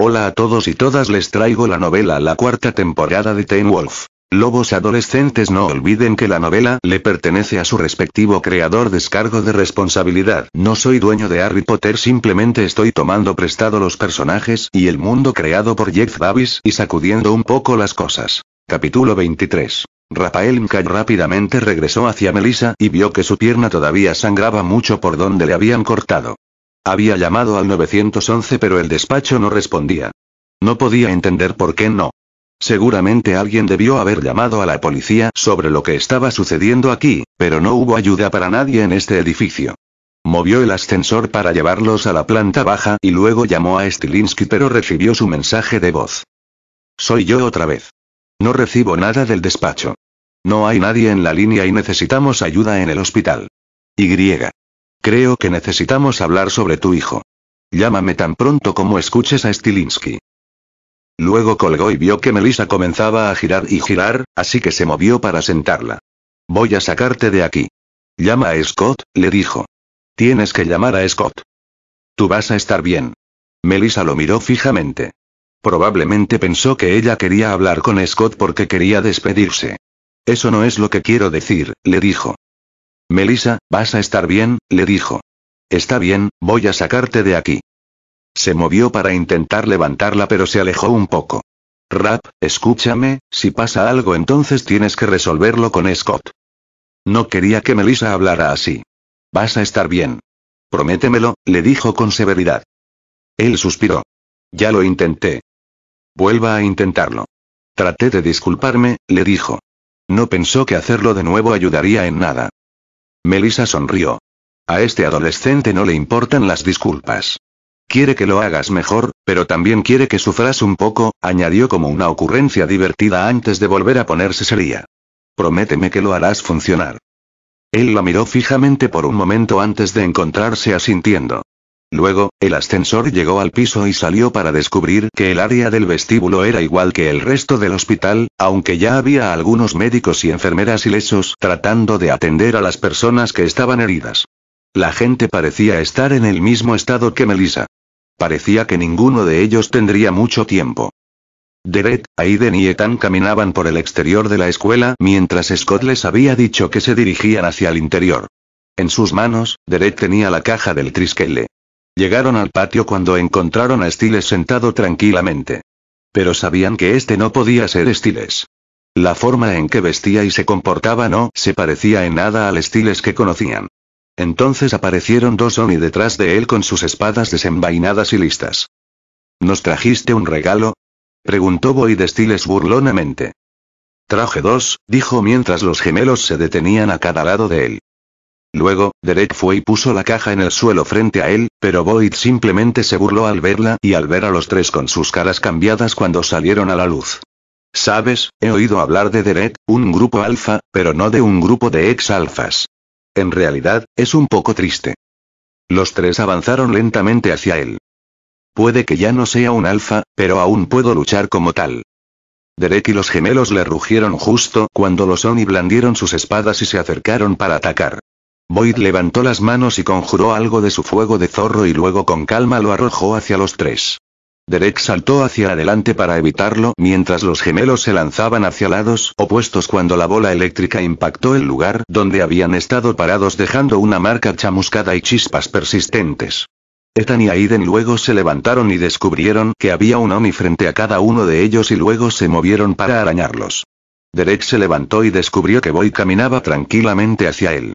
Hola a todos y todas, les traigo la novela La cuarta temporada de Teen Wolf. Lobos adolescentes, no olviden que la novela le pertenece a su respectivo creador. Descargo de responsabilidad. No soy dueño de Harry Potter, simplemente estoy tomando prestado los personajes y el mundo creado por Jeff Davis y sacudiendo un poco las cosas. Capítulo 23. Rafael Mcall rápidamente regresó hacia Melissa y vio que su pierna todavía sangraba mucho por donde le habían cortado. Había llamado al 911 pero el despacho no respondía. No podía entender por qué no. Seguramente alguien debió haber llamado a la policía sobre lo que estaba sucediendo aquí, pero no hubo ayuda para nadie en este edificio. Movió el ascensor para llevarlos a la planta baja y luego llamó a Stilinski, pero recibió su mensaje de voz. Soy yo otra vez. No recibo nada del despacho. No hay nadie en la línea y necesitamos ayuda en el hospital. Y. Creo que necesitamos hablar sobre tu hijo. Llámame tan pronto como escuches a Stilinski. Luego colgó y vio que Melissa comenzaba a girar y girar, así que se movió para sentarla. Voy a sacarte de aquí. Llama a Scott, le dijo. Tienes que llamar a Scott. Tú vas a estar bien. Melissa lo miró fijamente. Probablemente pensó que ella quería hablar con Scott porque quería despedirse. Eso no es lo que quiero decir, le dijo. Melissa, vas a estar bien, le dijo. Está bien, voy a sacarte de aquí. Se movió para intentar levantarla pero se alejó un poco. Rap, escúchame, si pasa algo entonces tienes que resolverlo con Scott. No quería que Melissa hablara así. Vas a estar bien. Prométemelo, le dijo con severidad. Él suspiró. Ya lo intenté. Vuelva a intentarlo. Traté de disculparme, le dijo. No pensó que hacerlo de nuevo ayudaría en nada. Melissa sonrió. A este adolescente no le importan las disculpas. Quiere que lo hagas mejor, pero también quiere que sufras un poco, añadió como una ocurrencia divertida antes de volver a ponerse seria. Prométeme que lo harás funcionar. Él la miró fijamente por un momento antes de encontrarse asintiendo. Luego, el ascensor llegó al piso y salió para descubrir que el área del vestíbulo era igual que el resto del hospital, aunque ya había algunos médicos y enfermeras ilesos tratando de atender a las personas que estaban heridas. La gente parecía estar en el mismo estado que Melissa. Parecía que ninguno de ellos tendría mucho tiempo. Derek, Aiden y Ethan caminaban por el exterior de la escuela mientras Scott les había dicho que se dirigían hacia el interior. En sus manos, Derek tenía la caja del Triskele. Llegaron al patio cuando encontraron a Stiles sentado tranquilamente. Pero sabían que este no podía ser Stiles. La forma en que vestía y se comportaba no se parecía en nada al Stiles que conocían. Entonces aparecieron dos Oni detrás de él con sus espadas desenvainadas y listas. ¿Nos trajiste un regalo?, preguntó Boyd Stiles burlonamente. Traje dos, dijo mientras los gemelos se detenían a cada lado de él. Luego, Derek fue y puso la caja en el suelo frente a él, pero Boyd simplemente se burló al verla y al ver a los tres con sus caras cambiadas cuando salieron a la luz. Sabes, he oído hablar de Derek, un grupo alfa, pero no de un grupo de ex-alfas. En realidad, es un poco triste. Los tres avanzaron lentamente hacia él. Puede que ya no sea un alfa, pero aún puedo luchar como tal. Derek y los gemelos le rugieron justo cuando los Oni blandieron sus espadas y se acercaron para atacar. Boyd levantó las manos y conjuró algo de su fuego de zorro y luego con calma lo arrojó hacia los tres. Derek saltó hacia adelante para evitarlo mientras los gemelos se lanzaban hacia lados opuestos cuando la bola eléctrica impactó el lugar donde habían estado parados dejando una marca chamuscada y chispas persistentes. Ethan y Aiden luego se levantaron y descubrieron que había un Oni frente a cada uno de ellos y luego se movieron para arañarlos. Derek se levantó y descubrió que Boyd caminaba tranquilamente hacia él.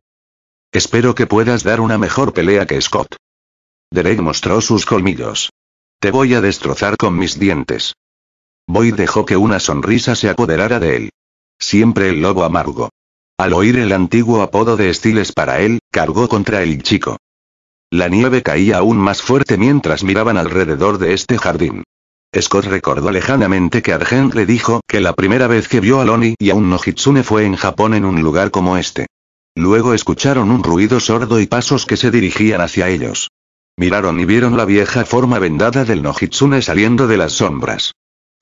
Espero que puedas dar una mejor pelea que Scott. Derek mostró sus colmillos. Te voy a destrozar con mis dientes. Boyd dejó que una sonrisa se apoderara de él. Siempre el lobo amargo. Al oír el antiguo apodo de Stiles para él, cargó contra el chico. La nieve caía aún más fuerte mientras miraban alrededor de este jardín. Scott recordó lejanamente que Argent le dijo que la primera vez que vio a Oni y a un Nojitsune fue en Japón en un lugar como este. Luego escucharon un ruido sordo y pasos que se dirigían hacia ellos. Miraron y vieron la vieja forma vendada del Nojitsune saliendo de las sombras.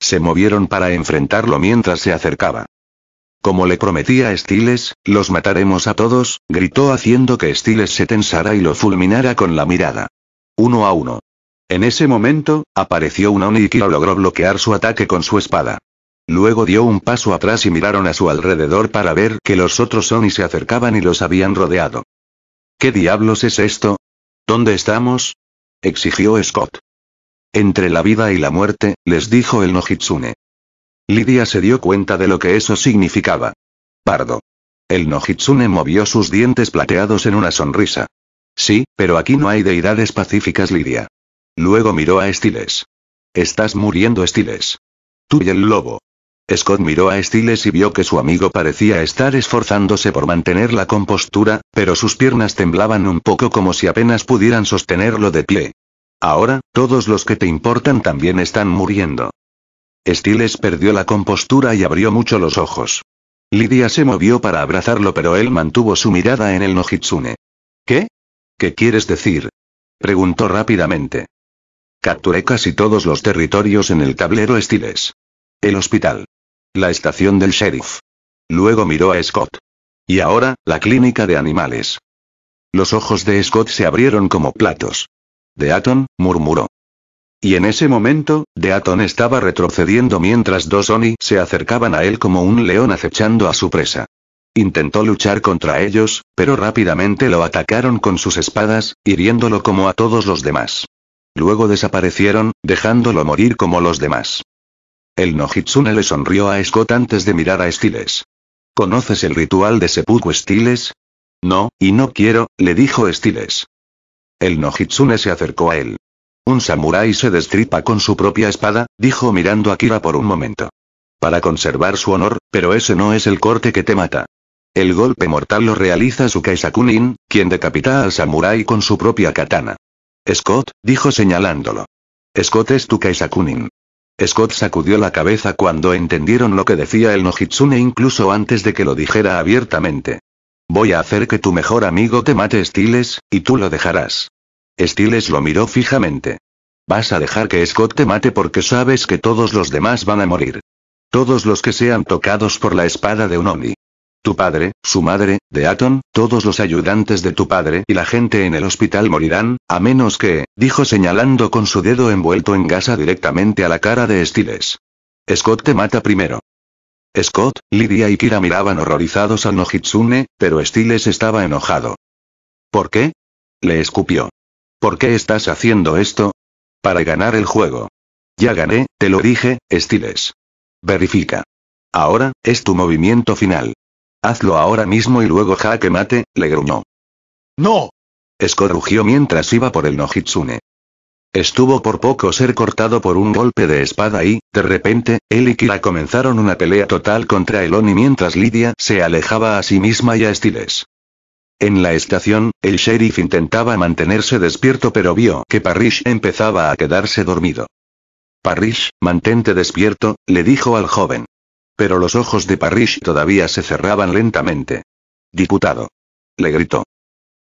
Se movieron para enfrentarlo mientras se acercaba. Como le prometí a Stiles, los mataremos a todos, gritó haciendo que Stiles se tensara y lo fulminara con la mirada. 1 a 1. En ese momento, apareció un Oni y Kira logró bloquear su ataque con su espada. Luego dio un paso atrás y miraron a su alrededor para ver que los otros Oni se acercaban y los habían rodeado. ¿Qué diablos es esto? ¿Dónde estamos?, exigió Scott. Entre la vida y la muerte, les dijo el Nojitsune. Lidia se dio cuenta de lo que eso significaba. Pardo. El Nojitsune movió sus dientes plateados en una sonrisa. Sí, pero aquí no hay deidades pacíficas, Lidia. Luego miró a Styles. Estás muriendo, Styles. Tú y el lobo. Scott miró a Styles y vio que su amigo parecía estar esforzándose por mantener la compostura, pero sus piernas temblaban un poco como si apenas pudieran sostenerlo de pie. Ahora, todos los que te importan también están muriendo. Styles perdió la compostura y abrió mucho los ojos. Lidia se movió para abrazarlo, pero él mantuvo su mirada en el Nojitsune. ¿Qué? ¿Qué quieres decir?, preguntó rápidamente. Capturé casi todos los territorios en el tablero, Styles. El hospital. La estación del sheriff. Luego miró a Scott. Y ahora, la clínica de animales. Los ojos de Scott se abrieron como platos. Deaton, murmuró. Y en ese momento, Deaton estaba retrocediendo mientras dos Oni se acercaban a él como un león acechando a su presa. Intentó luchar contra ellos, pero rápidamente lo atacaron con sus espadas, hiriéndolo como a todos los demás. Luego desaparecieron, dejándolo morir como los demás. El Nojitsune le sonrió a Scott antes de mirar a Styles. ¿Conoces el ritual de seppuku, Styles? No, y no quiero, le dijo Styles. El Nojitsune se acercó a él. Un samurái se destripa con su propia espada, dijo mirando a Kira por un momento. Para conservar su honor, pero ese no es el corte que te mata. El golpe mortal lo realiza Sukaisakunin, quien decapita al samurái con su propia katana. Scott, dijo señalándolo. Scott es Sukaisakunin. Scott sacudió la cabeza cuando entendieron lo que decía el Nojitsune incluso antes de que lo dijera abiertamente. Voy a hacer que tu mejor amigo te mate, Styles, y tú lo dejarás. Styles lo miró fijamente. Vas a dejar que Scott te mate porque sabes que todos los demás van a morir. Todos los que sean tocados por la espada de un Oni. Tu padre, su madre, Deaton, todos los ayudantes de tu padre y la gente en el hospital morirán, a menos que, dijo señalando con su dedo envuelto en gasa directamente a la cara de Styles. Scott te mata primero. Scott, Lidia y Kira miraban horrorizados al Nojitsune, pero Styles estaba enojado. ¿Por qué?, le escupió. ¿Por qué estás haciendo esto? Para ganar el juego. Ya gané, te lo dije, Styles. Verifica. Ahora, es tu movimiento final. Hazlo ahora mismo y luego jaque mate, le gruñó. ¡No! Scott rugió mientras iba por el Nojitsune. Estuvo por poco ser cortado por un golpe de espada y, de repente, él y Kira comenzaron una pelea total contra el Oni mientras Lidia se alejaba a sí misma y a Styles. En la estación, el sheriff intentaba mantenerse despierto pero vio que Parrish empezaba a quedarse dormido. Parrish, mantente despierto, le dijo al joven. Pero los ojos de Parrish todavía se cerraban lentamente. Diputado. Le gritó.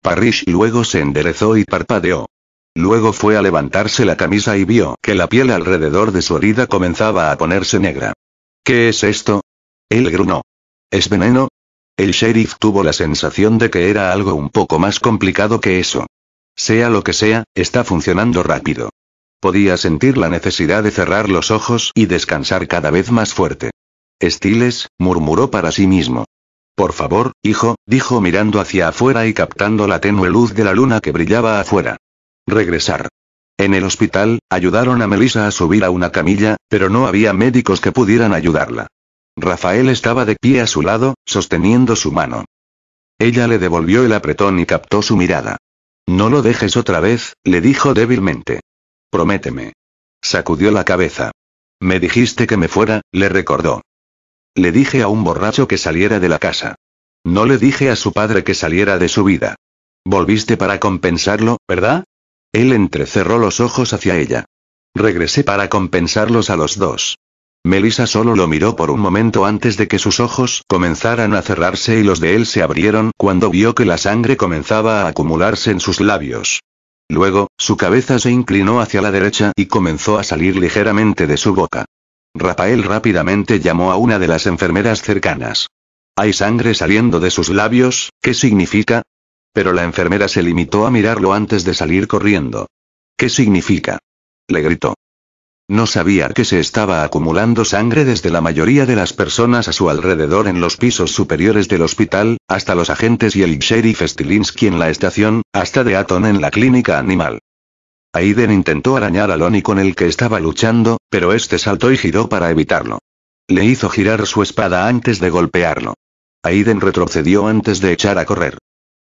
Parrish luego se enderezó y parpadeó. Luego fue a levantarse la camisa y vio que la piel alrededor de su herida comenzaba a ponerse negra. ¿Qué es esto? Él gruñó. ¿Es veneno? El sheriff tuvo la sensación de que era algo un poco más complicado que eso. Sea lo que sea, está funcionando rápido. Podía sentir la necesidad de cerrar los ojos y descansar cada vez más fuerte. Styles, murmuró para sí mismo. Por favor, hijo, dijo mirando hacia afuera y captando la tenue luz de la luna que brillaba afuera. Regresar. En el hospital, ayudaron a Melissa a subir a una camilla, pero no había médicos que pudieran ayudarla. Rafael estaba de pie a su lado, sosteniendo su mano. Ella le devolvió el apretón y captó su mirada. No lo dejes otra vez, le dijo débilmente. Prométeme. Sacudió la cabeza. Me dijiste que me fuera, le recordó. Le dije a un borracho que saliera de la casa. No le dije a su padre que saliera de su vida. Volviste para compensarlo, ¿verdad? Él entrecerró los ojos hacia ella. Regresé para compensarlos a los dos. Melissa solo lo miró por un momento antes de que sus ojos comenzaran a cerrarse y los de él se abrieron cuando vio que la sangre comenzaba a acumularse en sus labios. Luego, su cabeza se inclinó hacia la derecha y comenzó a salir ligeramente de su boca. Rafael rápidamente llamó a una de las enfermeras cercanas. ¿Hay sangre saliendo de sus labios? ¿Qué significa? Pero la enfermera se limitó a mirarlo antes de salir corriendo. ¿Qué significa? Le gritó. No sabía que se estaba acumulando sangre desde la mayoría de las personas a su alrededor en los pisos superiores del hospital, hasta los agentes y el sheriff Stilinski en la estación, hasta Deaton en la clínica animal. Aiden intentó arañar a Lonnie con el que estaba luchando, pero este saltó y giró para evitarlo. Le hizo girar su espada antes de golpearlo. Aiden retrocedió antes de echar a correr.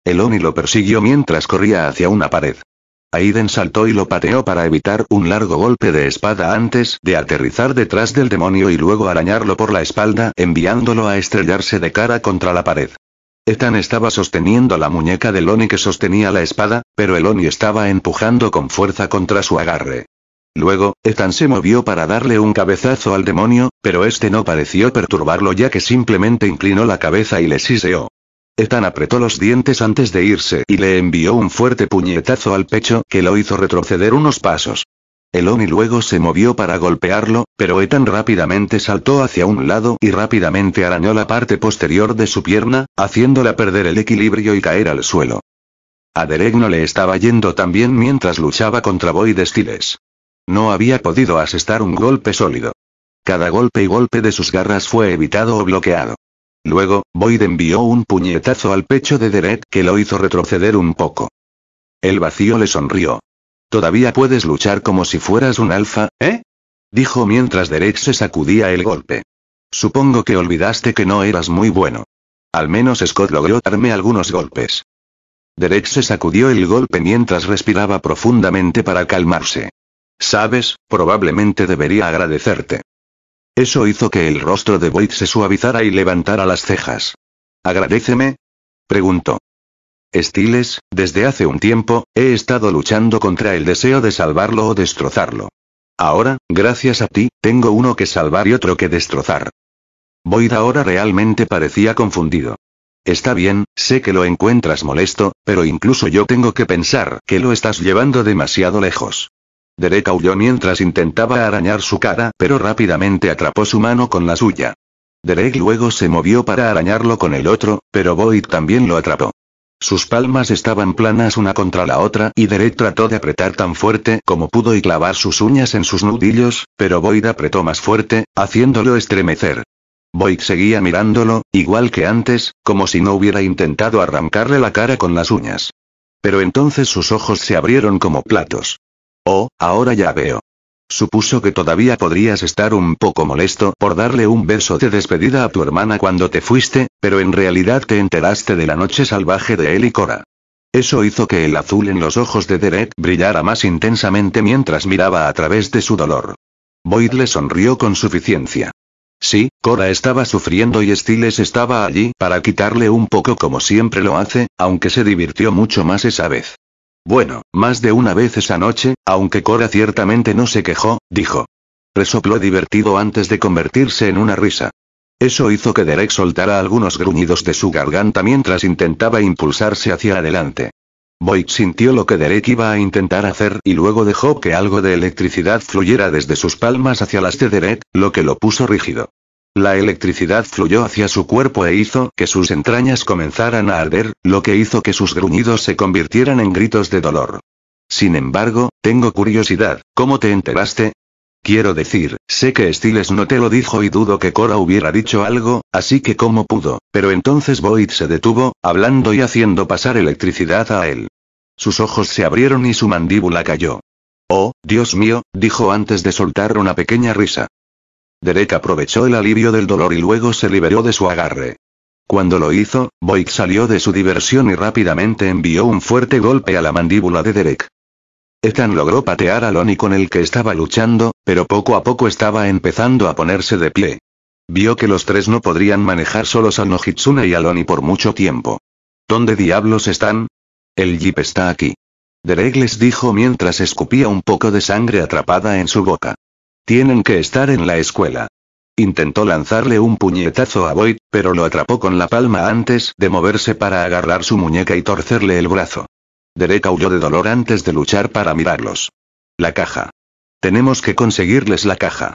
Lonnie lo persiguió mientras corría hacia una pared. Aiden saltó y lo pateó para evitar un largo golpe de espada antes de aterrizar detrás del demonio y luego arañarlo por la espalda, enviándolo a estrellarse de cara contra la pared. Ethan estaba sosteniendo la muñeca de Lonnie que sostenía la espada, pero Lonnie estaba empujando con fuerza contra su agarre. Luego, Ethan se movió para darle un cabezazo al demonio, pero este no pareció perturbarlo ya que simplemente inclinó la cabeza y le siseó. Ethan apretó los dientes antes de irse y le envió un fuerte puñetazo al pecho que lo hizo retroceder unos pasos. Lonnie luego se movió para golpearlo, pero Ethan rápidamente saltó hacia un lado y rápidamente arañó la parte posterior de su pierna, haciéndola perder el equilibrio y caer al suelo. A Derek no le estaba yendo tan bien mientras luchaba contra Boyd Stiles. No había podido asestar un golpe sólido. Cada golpe y golpe de sus garras fue evitado o bloqueado. Luego, Boyd envió un puñetazo al pecho de Derek que lo hizo retroceder un poco. El vacío le sonrió. «¿Todavía puedes luchar como si fueras un alfa, eh?», dijo mientras Derek se sacudía el golpe. «Supongo que olvidaste que no eras muy bueno. Al menos Scott logró darme algunos golpes». Derek se sacudió el golpe mientras respiraba profundamente para calmarse. «Sabes, probablemente debería agradecerte». Eso hizo que el rostro de Boyd se suavizara y levantara las cejas. «¿Agradéceme?», preguntó. «Stiles, desde hace un tiempo, he estado luchando contra el deseo de salvarlo o destrozarlo. Ahora, gracias a ti, tengo uno que salvar y otro que destrozar». Boyd ahora realmente parecía confundido. «Está bien, sé que lo encuentras molesto, pero incluso yo tengo que pensar que lo estás llevando demasiado lejos». Derek aulló mientras intentaba arañar su cara, pero rápidamente atrapó su mano con la suya. Derek luego se movió para arañarlo con el otro, pero Boyd también lo atrapó. Sus palmas estaban planas una contra la otra y Derek trató de apretar tan fuerte como pudo y clavar sus uñas en sus nudillos, pero Boyd apretó más fuerte, haciéndolo estremecer. Boyd seguía mirándolo, igual que antes, como si no hubiera intentado arrancarle la cara con las uñas. Pero entonces sus ojos se abrieron como platos. «Oh, ahora ya veo. Supuso que todavía podrías estar un poco molesto por darle un beso de despedida a tu hermana cuando te fuiste, pero en realidad te enteraste de la noche salvaje de él y Cora». Eso hizo que el azul en los ojos de Derek brillara más intensamente mientras miraba a través de su dolor. Boyd le sonrió con suficiencia. Sí, Cora estaba sufriendo y Stiles estaba allí para quitarle un poco como siempre lo hace, aunque se divirtió mucho más esa vez. «Bueno, más de una vez esa noche, aunque Cora ciertamente no se quejó», dijo. Resopló divertido antes de convertirse en una risa. Eso hizo que Derek soltara algunos gruñidos de su garganta mientras intentaba impulsarse hacia adelante. Boyd sintió lo que Derek iba a intentar hacer y luego dejó que algo de electricidad fluyera desde sus palmas hacia las de Derek, lo que lo puso rígido. La electricidad fluyó hacia su cuerpo e hizo que sus entrañas comenzaran a arder, lo que hizo que sus gruñidos se convirtieran en gritos de dolor. «Sin embargo, tengo curiosidad, ¿cómo te enteraste? Quiero decir, sé que Stiles no te lo dijo y dudo que Cora hubiera dicho algo, así que ¿cómo pudo?». Pero entonces Boyd se detuvo, hablando y haciendo pasar electricidad a él. Sus ojos se abrieron y su mandíbula cayó. «Oh, Dios mío», dijo antes de soltar una pequeña risa. Derek aprovechó el alivio del dolor y luego se liberó de su agarre. Cuando lo hizo, Boyd salió de su diversión y rápidamente envió un fuerte golpe a la mandíbula de Derek. Ethan logró patear a Lonnie con el que estaba luchando, pero poco a poco estaba empezando a ponerse de pie. Vio que los tres no podrían manejar solos a Nohitsune y a Lonnie por mucho tiempo. «¿Dónde diablos están? El jeep está aquí», Derek les dijo mientras escupía un poco de sangre atrapada en su boca. «Tienen que estar en la escuela». Intentó lanzarle un puñetazo a Boyd, pero lo atrapó con la palma antes de moverse para agarrar su muñeca y torcerle el brazo. Derek aulló de dolor antes de luchar para mirarlos. «La caja. Tenemos que conseguirles la caja».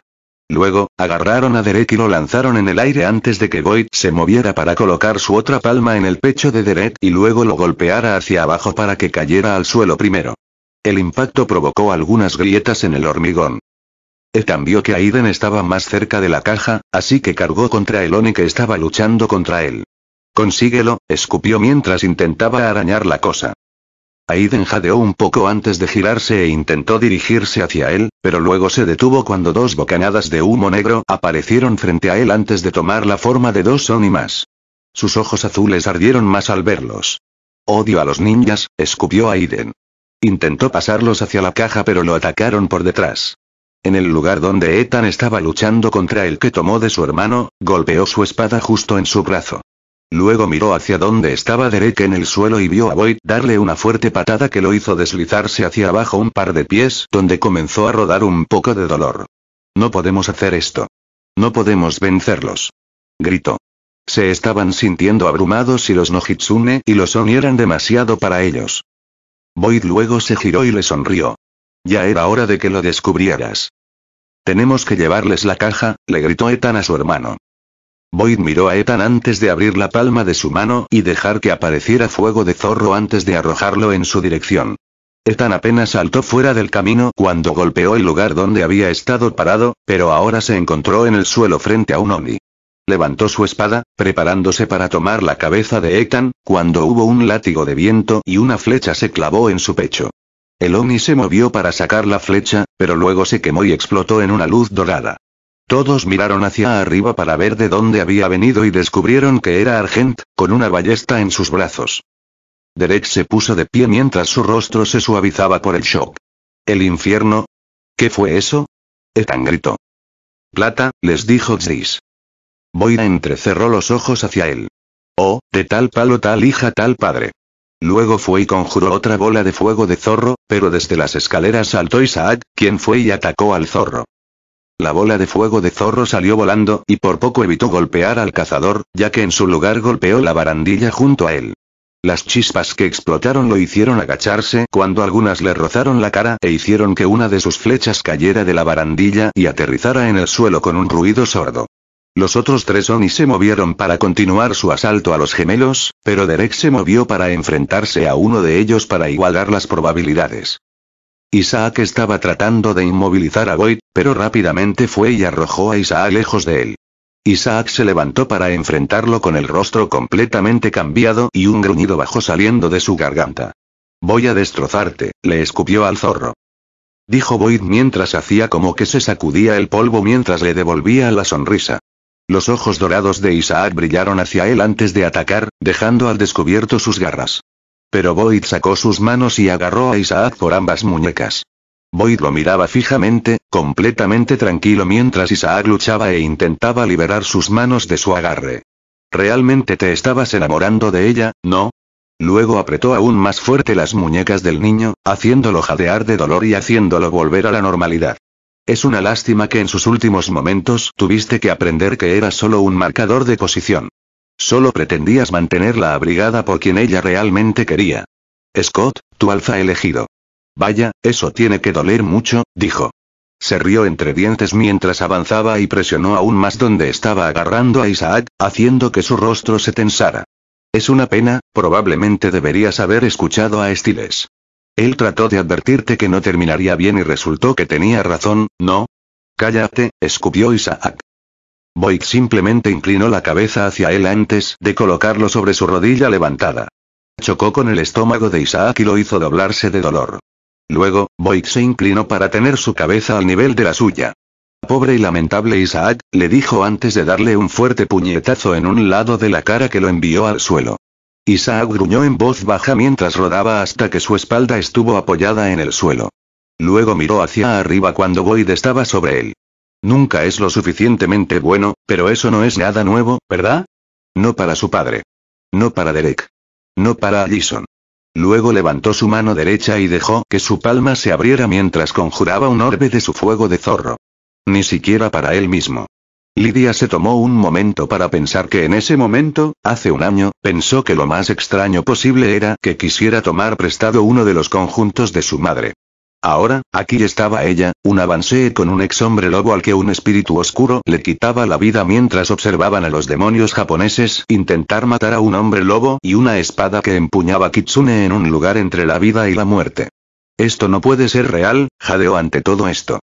Luego, agarraron a Derek y lo lanzaron en el aire antes de que Boyd se moviera para colocar su otra palma en el pecho de Derek y luego lo golpeara hacia abajo para que cayera al suelo primero. El impacto provocó algunas grietas en el hormigón. Ethan vio que Aiden estaba más cerca de la caja, así que cargó contra el Oni que estaba luchando contra él. «Consíguelo», escupió mientras intentaba arañar la cosa. Aiden jadeó un poco antes de girarse e intentó dirigirse hacia él, pero luego se detuvo cuando dos bocanadas de humo negro aparecieron frente a él antes de tomar la forma de dos Oni más. Sus ojos azules ardieron más al verlos. «Odio a los ninjas», escupió Aiden. Intentó pasarlos hacia la caja pero lo atacaron por detrás. En el lugar donde Ethan estaba luchando contra el que tomó de su hermano, golpeó su espada justo en su brazo. Luego miró hacia donde estaba Derek en el suelo y vio a Boyd darle una fuerte patada que lo hizo deslizarse hacia abajo un par de pies, donde comenzó a rodar un poco de dolor. «No podemos hacer esto. No podemos vencerlos», gritó. Se estaban sintiendo abrumados y los Nojitsune y los Oni eran demasiado para ellos. Boyd luego se giró y le sonrió. «Ya era hora de que lo descubrieras». «Tenemos que llevarles la caja», le gritó Ethan a su hermano. Boyd miró a Ethan antes de abrir la palma de su mano y dejar que apareciera fuego de zorro antes de arrojarlo en su dirección. Ethan apenas saltó fuera del camino cuando golpeó el lugar donde había estado parado, pero ahora se encontró en el suelo frente a un Oni. Levantó su espada, preparándose para tomar la cabeza de Ethan, cuando hubo un látigo de viento y una flecha se clavó en su pecho. El Oni se movió para sacar la flecha, pero luego se quemó y explotó en una luz dorada. Todos miraron hacia arriba para ver de dónde había venido y descubrieron que era Argent, con una ballesta en sus brazos. Derek se puso de pie mientras su rostro se suavizaba por el shock. «¿El infierno? ¿Qué fue eso?», Ethan gritó. «Plata», les dijo Chris. Boyd entrecerró los ojos hacia él. «Oh, de tal palo tal hija tal padre». Luego fue y conjuró otra bola de fuego de zorro, pero desde las escaleras saltó Isaac, quien fue y atacó al zorro. La bola de fuego de zorro salió volando y por poco evitó golpear al cazador, ya que en su lugar golpeó la barandilla junto a él. Las chispas que explotaron lo hicieron agacharse cuando algunas le rozaron la cara e hicieron que una de sus flechas cayera de la barandilla y aterrizara en el suelo con un ruido sordo. Los otros tres Oni se movieron para continuar su asalto a los gemelos, pero Derek se movió para enfrentarse a uno de ellos para igualar las probabilidades. Isaac estaba tratando de inmovilizar a Boyd, pero rápidamente fue y arrojó a Isaac lejos de él. Isaac se levantó para enfrentarlo con el rostro completamente cambiado y un gruñido bajo saliendo de su garganta. «Voy a destrozarte», le escupió al zorro. Dijo Boyd mientras hacía como que se sacudía el polvo mientras le devolvía la sonrisa. Los ojos dorados de Isaac brillaron hacia él antes de atacar, dejando al descubierto sus garras. Pero Boyd sacó sus manos y agarró a Isaac por ambas muñecas. Boyd lo miraba fijamente, completamente tranquilo mientras Isaac luchaba e intentaba liberar sus manos de su agarre. «¿Realmente te estabas enamorando de ella, no?». Luego apretó aún más fuerte las muñecas del niño, haciéndolo jadear de dolor y haciéndolo volver a la normalidad. «Es una lástima que en sus últimos momentos tuviste que aprender que era solo un marcador de posición. Solo pretendías mantenerla abrigada por quien ella realmente quería. Scott, tu alfa elegido». «Vaya, eso tiene que doler mucho», dijo. Se rió entre dientes mientras avanzaba y presionó aún más donde estaba agarrando a Isaac, haciendo que su rostro se tensara. «Es una pena, probablemente deberías haber escuchado a Stiles. Él trató de advertirte que no terminaría bien y resultó que tenía razón, ¿no?». «Cállate», escupió Isaac. Boyd simplemente inclinó la cabeza hacia él antes de colocarlo sobre su rodilla levantada. Chocó con el estómago de Isaac y lo hizo doblarse de dolor. Luego, Boyd se inclinó para tener su cabeza al nivel de la suya. «Pobre y lamentable Isaac», le dijo antes de darle un fuerte puñetazo en un lado de la cara que lo envió al suelo. Isaac gruñó en voz baja mientras rodaba hasta que su espalda estuvo apoyada en el suelo. Luego miró hacia arriba cuando Boyd estaba sobre él. «Nunca es lo suficientemente bueno, pero eso no es nada nuevo, ¿verdad? No para su padre. No para Derek. No para Allison». Luego levantó su mano derecha y dejó que su palma se abriera mientras conjuraba un orbe de su fuego de zorro. Ni siquiera para él mismo. Lydia se tomó un momento para pensar que en ese momento, hace un año, pensó que lo más extraño posible era que quisiera tomar prestado uno de los conjuntos de su madre. Ahora, aquí estaba ella, un avancée con un ex hombre lobo al que un espíritu oscuro le quitaba la vida mientras observaban a los demonios japoneses intentar matar a un hombre lobo y una espada que empuñaba Kitsune en un lugar entre la vida y la muerte. Esto no puede ser real, jadeó ante todo esto.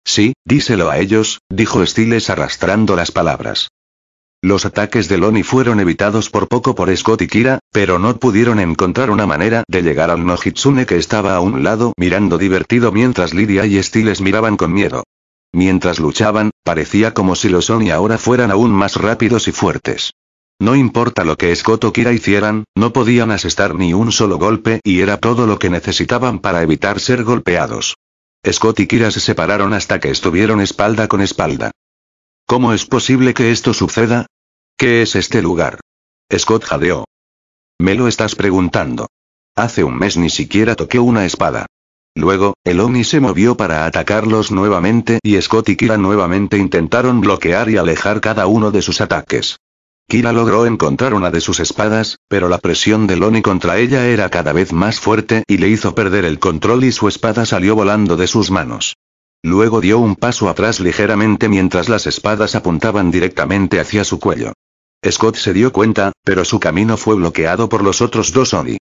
Sí, díselo a ellos, dijo Styles arrastrando las palabras. Los ataques de Lonnie fueron evitados por poco por Scott y Kira, pero no pudieron encontrar una manera de llegar al Nojitsune que estaba a un lado mirando divertido mientras Lydia y Styles miraban con miedo. Mientras luchaban, parecía como si los Oni ahora fueran aún más rápidos y fuertes. No importa lo que Scott o Kira hicieran, no podían asestar ni un solo golpe y era todo lo que necesitaban para evitar ser golpeados. Scott y Kira se separaron hasta que estuvieron espalda con espalda. ¿Cómo es posible que esto suceda? ¿Qué es este lugar? Scott jadeó. ¿Me lo estás preguntando? Hace un mes ni siquiera toqué una espada. Luego, el Oni se movió para atacarlos nuevamente y Scott y Kira nuevamente intentaron bloquear y alejar cada uno de sus ataques. Kira logró encontrar una de sus espadas, pero la presión del Oni contra ella era cada vez más fuerte y le hizo perder el control y su espada salió volando de sus manos. Luego dio un paso atrás ligeramente mientras las espadas apuntaban directamente hacia su cuello. Scott se dio cuenta, pero su camino fue bloqueado por los otros dos Oni.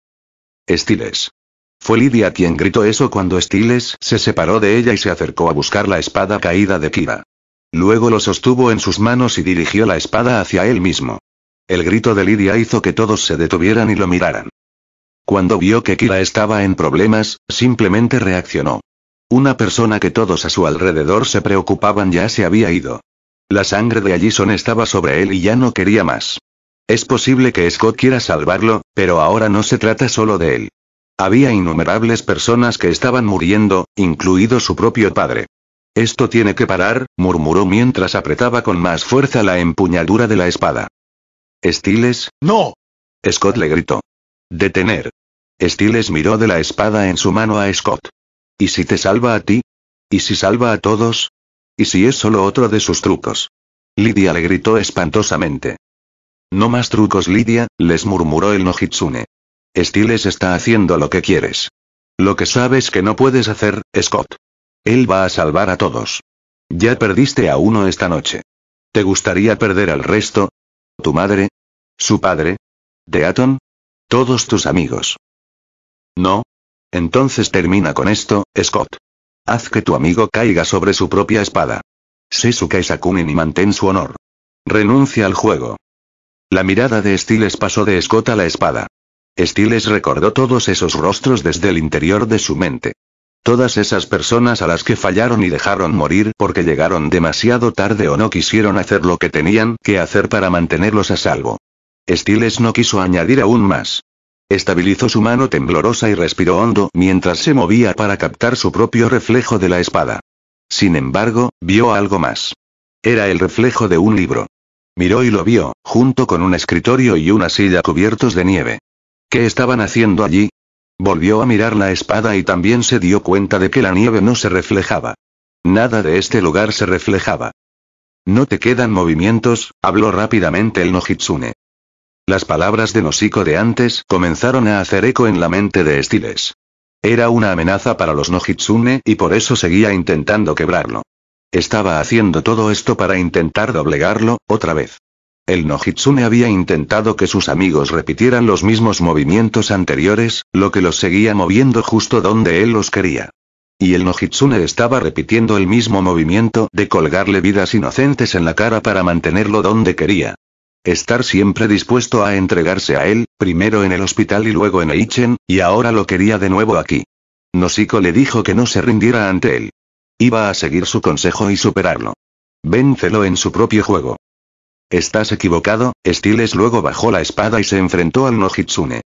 Styles. Fue Lydia quien gritó eso cuando Styles se separó de ella y se acercó a buscar la espada caída de Kira. Luego lo sostuvo en sus manos y dirigió la espada hacia él mismo. El grito de Lydia hizo que todos se detuvieran y lo miraran. Cuando vio que Kira estaba en problemas, simplemente reaccionó. Una persona que todos a su alrededor se preocupaban ya se había ido. La sangre de Allison estaba sobre él y ya no quería más. Es posible que Scott quiera salvarlo, pero ahora no se trata solo de él. Había innumerables personas que estaban muriendo, incluido su propio padre. Esto tiene que parar, murmuró mientras apretaba con más fuerza la empuñadura de la espada. Styles, ¡no! Scott le gritó. Detener. Styles miró de la espada en su mano a Scott. ¿Y si te salva a ti? ¿Y si salva a todos? ¿Y si es solo otro de sus trucos? Lydia le gritó espantosamente. No más trucos, Lydia, les murmuró el Nojitsune. Styles está haciendo lo que quieres. Lo que sabes que no puedes hacer, Scott. Él va a salvar a todos. Ya perdiste a uno esta noche. ¿Te gustaría perder al resto? ¿Tu madre? ¿Su padre? ¿Deaton? ¿Todos tus amigos? ¿No? Entonces termina con esto, Scott. Haz que tu amigo caiga sobre su propia espada. Sé su Kaisakunin y mantén su honor. Renuncia al juego. La mirada de Styles pasó de Scott a la espada. Styles recordó todos esos rostros desde el interior de su mente. Todas esas personas a las que fallaron y dejaron morir porque llegaron demasiado tarde o no quisieron hacer lo que tenían que hacer para mantenerlos a salvo. Styles no quiso añadir aún más. Estabilizó su mano temblorosa y respiró hondo mientras se movía para captar su propio reflejo de la espada. Sin embargo, vio algo más. Era el reflejo de un libro. Miró y lo vio, junto con un escritorio y una silla cubiertos de nieve. ¿Qué estaban haciendo allí? Volvió a mirar la espada y también se dio cuenta de que la nieve no se reflejaba. Nada de este lugar se reflejaba. No te quedan movimientos, habló rápidamente el Nojitsune. Las palabras de Noshiko de antes comenzaron a hacer eco en la mente de Styles. Era una amenaza para los Nojitsune y por eso seguía intentando quebrarlo. Estaba haciendo todo esto para intentar doblegarlo, otra vez. El Nojitsune había intentado que sus amigos repitieran los mismos movimientos anteriores, lo que los seguía moviendo justo donde él los quería. Y el Nojitsune estaba repitiendo el mismo movimiento de colgarle vidas inocentes en la cara para mantenerlo donde quería. Estar siempre dispuesto a entregarse a él, primero en el hospital y luego en Eichen, y ahora lo quería de nuevo aquí. Noshiko le dijo que no se rindiera ante él. Iba a seguir su consejo y superarlo. Véncelo en su propio juego. Estás equivocado, Styles luego bajó la espada y se enfrentó al Nojitsune.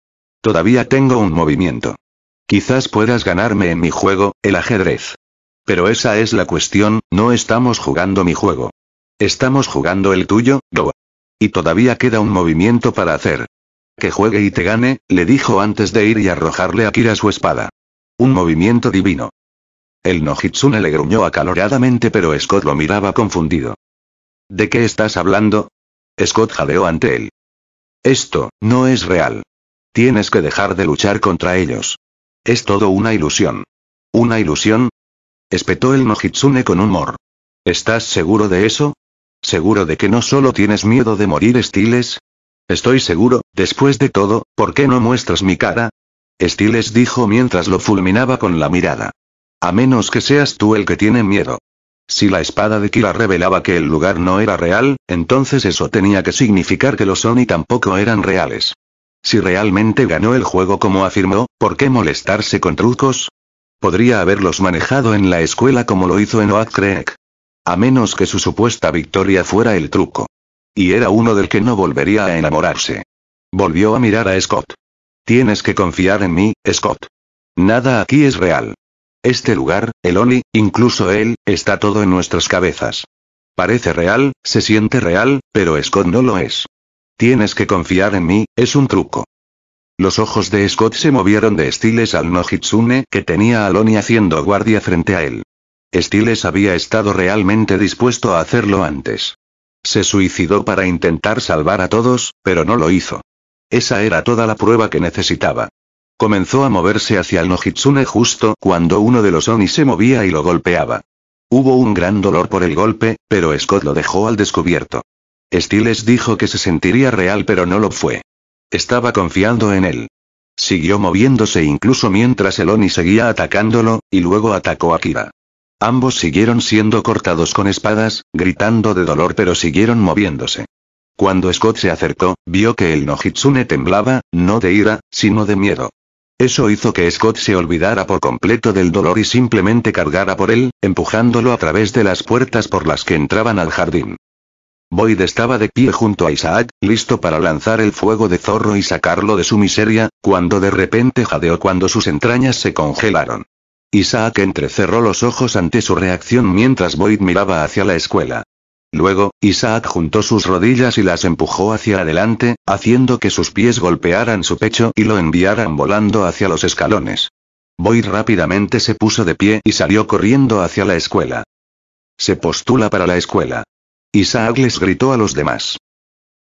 Todavía tengo un movimiento. Quizás puedas ganarme en mi juego, el ajedrez. Pero esa es la cuestión, no estamos jugando mi juego. Estamos jugando el tuyo, Go. Y todavía queda un movimiento para hacer. Que juegue y te gane, le dijo antes de ir y arrojarle a Kira su espada. Un movimiento divino. El Nojitsune le gruñó acaloradamente pero Scott lo miraba confundido. ¿De qué estás hablando? Scott jadeó ante él. Esto, no es real. Tienes que dejar de luchar contra ellos. Es todo una ilusión. ¿Una ilusión? Espetó el Nojitsune con humor. ¿Estás seguro de eso? ¿Seguro de que no solo tienes miedo de morir, Styles? Estoy seguro, después de todo, ¿por qué no muestras mi cara? Stiles dijo mientras lo fulminaba con la mirada. A menos que seas tú el que tiene miedo. Si la espada de Kira revelaba que el lugar no era real, entonces eso tenía que significar que los Oni tampoco eran reales. Si realmente ganó el juego como afirmó, ¿por qué molestarse con trucos? Podría haberlos manejado en la escuela como lo hizo en Oak Creek. A menos que su supuesta victoria fuera el truco. Y era uno del que no volvería a enamorarse. Volvió a mirar a Scott. Tienes que confiar en mí, Scott. Nada aquí es real. Este lugar, el Oni, incluso él, está todo en nuestras cabezas. Parece real, se siente real, pero Scott no lo es. Tienes que confiar en mí, es un truco. Los ojos de Scott se movieron de Stiles al Nojitsune que tenía al Oni haciendo guardia frente a él. Stiles había estado realmente dispuesto a hacerlo antes. Se suicidó para intentar salvar a todos, pero no lo hizo. Esa era toda la prueba que necesitaba. Comenzó a moverse hacia el Nojitsune justo cuando uno de los Oni se movía y lo golpeaba. Hubo un gran dolor por el golpe, pero Scott lo dejó al descubierto. Stiles dijo que se sentiría real pero no lo fue. Estaba confiando en él. Siguió moviéndose incluso mientras el Oni seguía atacándolo, y luego atacó a Kira. Ambos siguieron siendo cortados con espadas, gritando de dolor pero siguieron moviéndose. Cuando Scott se acercó, vio que el Nojitsune temblaba, no de ira, sino de miedo. Eso hizo que Scott se olvidara por completo del dolor y simplemente cargara por él, empujándolo a través de las puertas por las que entraban al jardín. Boyd estaba de pie junto a Isaac, listo para lanzar el fuego de zorro y sacarlo de su miseria, cuando de repente jadeó cuando sus entrañas se congelaron. Isaac entrecerró los ojos ante su reacción mientras Boyd miraba hacia la escuela. Luego, Isaac juntó sus rodillas y las empujó hacia adelante, haciendo que sus pies golpearan su pecho y lo enviaran volando hacia los escalones. Boyd rápidamente se puso de pie y salió corriendo hacia la escuela. Se postula para la escuela. Isaac les gritó a los demás.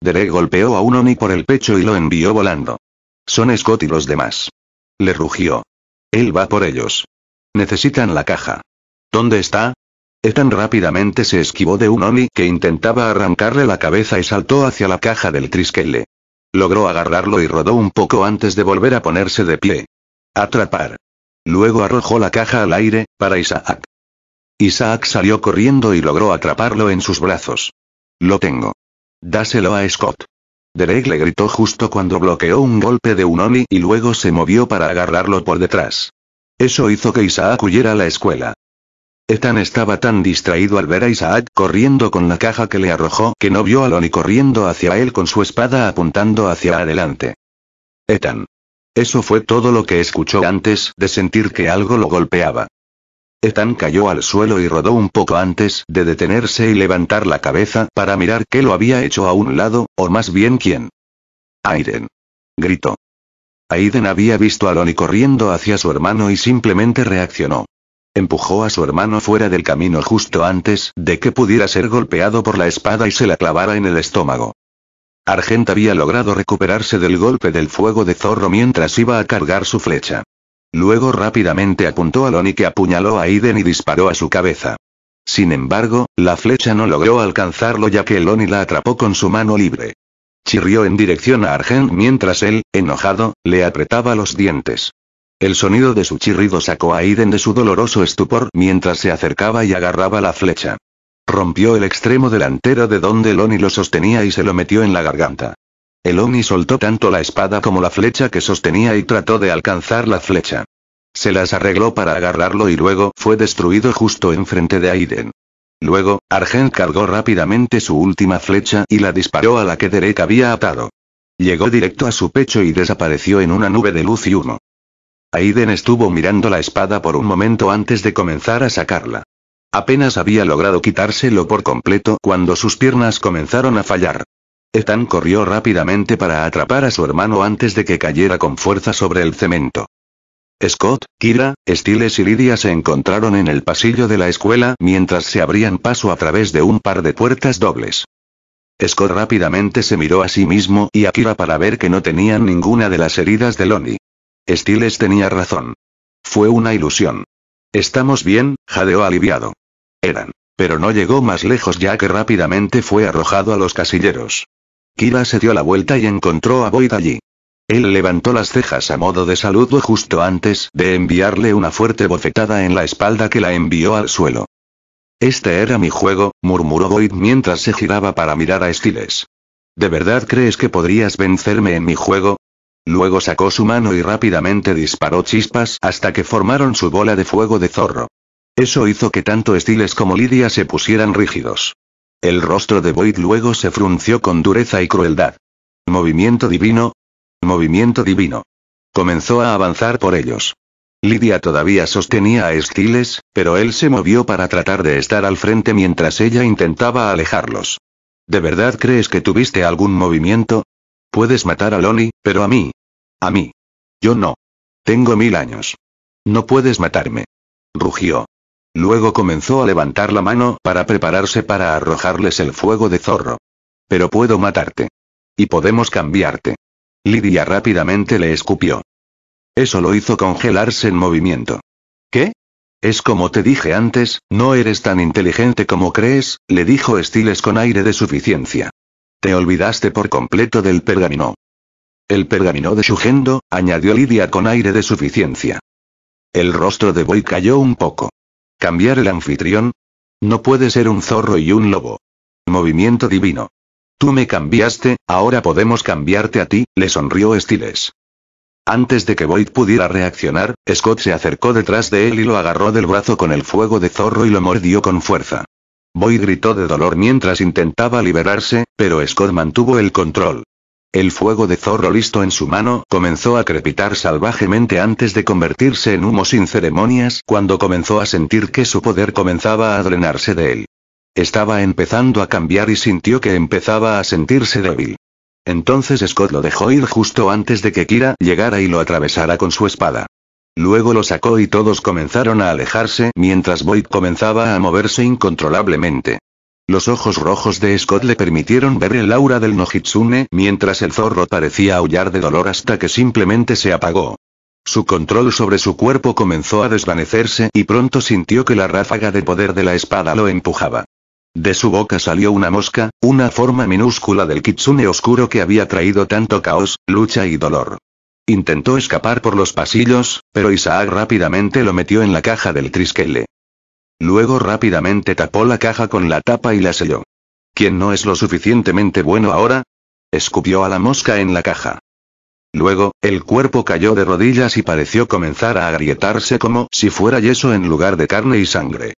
Derek golpeó a un Oni por el pecho y lo envió volando. Son Scott y los demás. Le rugió. Él va por ellos. Necesitan la caja. ¿Dónde está? Ethan rápidamente se esquivó de un Oni que intentaba arrancarle la cabeza y saltó hacia la caja del Triskele. Logró agarrarlo y rodó un poco antes de volver a ponerse de pie. Atrapar. Luego arrojó la caja al aire, para Isaac. Isaac salió corriendo y logró atraparlo en sus brazos. Lo tengo. Dáselo a Scott. Derek le gritó justo cuando bloqueó un golpe de un Oni y luego se movió para agarrarlo por detrás. Eso hizo que Isaac huyera a la escuela. Ethan estaba tan distraído al ver a Isaac corriendo con la caja que le arrojó que no vio a Oni corriendo hacia él con su espada apuntando hacia adelante. Ethan. Eso fue todo lo que escuchó antes de sentir que algo lo golpeaba. Ethan cayó al suelo y rodó un poco antes de detenerse y levantar la cabeza para mirar qué lo había hecho a un lado, o más bien quién. Aiden. Gritó. Aiden había visto a Oni corriendo hacia su hermano y simplemente reaccionó. Empujó a su hermano fuera del camino justo antes de que pudiera ser golpeado por la espada y se la clavara en el estómago. Argent había logrado recuperarse del golpe del fuego de zorro mientras iba a cargar su flecha. Luego rápidamente apuntó a Oni que apuñaló a Aiden y disparó a su cabeza. Sin embargo, la flecha no logró alcanzarlo ya que el Oni la atrapó con su mano libre. Chirrió en dirección a Argent mientras él, enojado, le apretaba los dientes. El sonido de su chirrido sacó a Aiden de su doloroso estupor mientras se acercaba y agarraba la flecha. Rompió el extremo delantero de donde el Oni lo sostenía y se lo metió en la garganta. El Oni soltó tanto la espada como la flecha que sostenía y trató de alcanzar la flecha. Se las arregló para agarrarlo y luego fue destruido justo enfrente de Aiden. Luego, Argent cargó rápidamente su última flecha y la disparó a la que Derek había atado. Llegó directo a su pecho y desapareció en una nube de luz y humo. Aiden estuvo mirando la espada por un momento antes de comenzar a sacarla. Apenas había logrado quitárselo por completo cuando sus piernas comenzaron a fallar. Ethan corrió rápidamente para atrapar a su hermano antes de que cayera con fuerza sobre el cemento. Scott, Kira, Stiles y Lydia se encontraron en el pasillo de la escuela mientras se abrían paso a través de un par de puertas dobles. Scott rápidamente se miró a sí mismo y a Kira para ver que no tenían ninguna de las heridas de Oni. Stiles tenía razón. Fue una ilusión. Estamos bien, jadeó aliviado. Eran. Pero no llegó más lejos ya que rápidamente fue arrojado a los casilleros. Kira se dio la vuelta y encontró a Boyd allí. Él levantó las cejas a modo de saludo justo antes de enviarle una fuerte bofetada en la espalda que la envió al suelo. Este era mi juego, murmuró Boyd mientras se giraba para mirar a Styles. ¿De verdad crees que podrías vencerme en mi juego? Luego sacó su mano y rápidamente disparó chispas hasta que formaron su bola de fuego de zorro. Eso hizo que tanto Styles como Lydia se pusieran rígidos. El rostro de Boyd luego se frunció con dureza y crueldad. Movimiento divino. Movimiento divino. Comenzó a avanzar por ellos. Lydia todavía sostenía a Styles, pero él se movió para tratar de estar al frente mientras ella intentaba alejarlos. ¿De verdad crees que tuviste algún movimiento? Puedes matar a Lonnie, pero a mí. A mí. Yo no. Tengo 1000 años. No puedes matarme. Rugió. Luego comenzó a levantar la mano para prepararse para arrojarles el fuego de zorro. Pero puedo matarte. Y podemos cambiarte. Lydia rápidamente le escupió. Eso lo hizo congelarse en movimiento. ¿Qué? Es como te dije antes, no eres tan inteligente como crees, le dijo Styles con aire de suficiencia. Te olvidaste por completo del pergamino. El pergamino de Shugendo, añadió Lydia con aire de suficiencia. El rostro de Boyd cayó un poco. ¿Cambiar el anfitrión? No puede ser un zorro y un lobo. Movimiento divino. Tú me cambiaste, ahora podemos cambiarte a ti, le sonrió Styles. Antes de que Boyd pudiera reaccionar, Scott se acercó detrás de él y lo agarró del brazo con el fuego de zorro y lo mordió con fuerza. Boyd gritó de dolor mientras intentaba liberarse, pero Scott mantuvo el control. El fuego de zorro listo en su mano comenzó a crepitar salvajemente antes de convertirse en humo sin ceremonias cuando comenzó a sentir que su poder comenzaba a drenarse de él. Estaba empezando a cambiar y sintió que empezaba a sentirse débil. Entonces Scott lo dejó ir justo antes de que Kira llegara y lo atravesara con su espada. Luego lo sacó y todos comenzaron a alejarse mientras Boyd comenzaba a moverse incontrolablemente. Los ojos rojos de Scott le permitieron ver el aura del Nojitsune mientras el zorro parecía aullar de dolor hasta que simplemente se apagó. Su control sobre su cuerpo comenzó a desvanecerse y pronto sintió que la ráfaga de poder de la espada lo empujaba. De su boca salió una mosca, una forma minúscula del kitsune oscuro que había traído tanto caos, lucha y dolor. Intentó escapar por los pasillos, pero Isaac rápidamente lo metió en la caja del Triskele. Luego rápidamente tapó la caja con la tapa y la selló. ¿Quién no es lo suficientemente bueno ahora? Escupió a la mosca en la caja. Luego, el cuerpo cayó de rodillas y pareció comenzar a agrietarse como si fuera yeso en lugar de carne y sangre.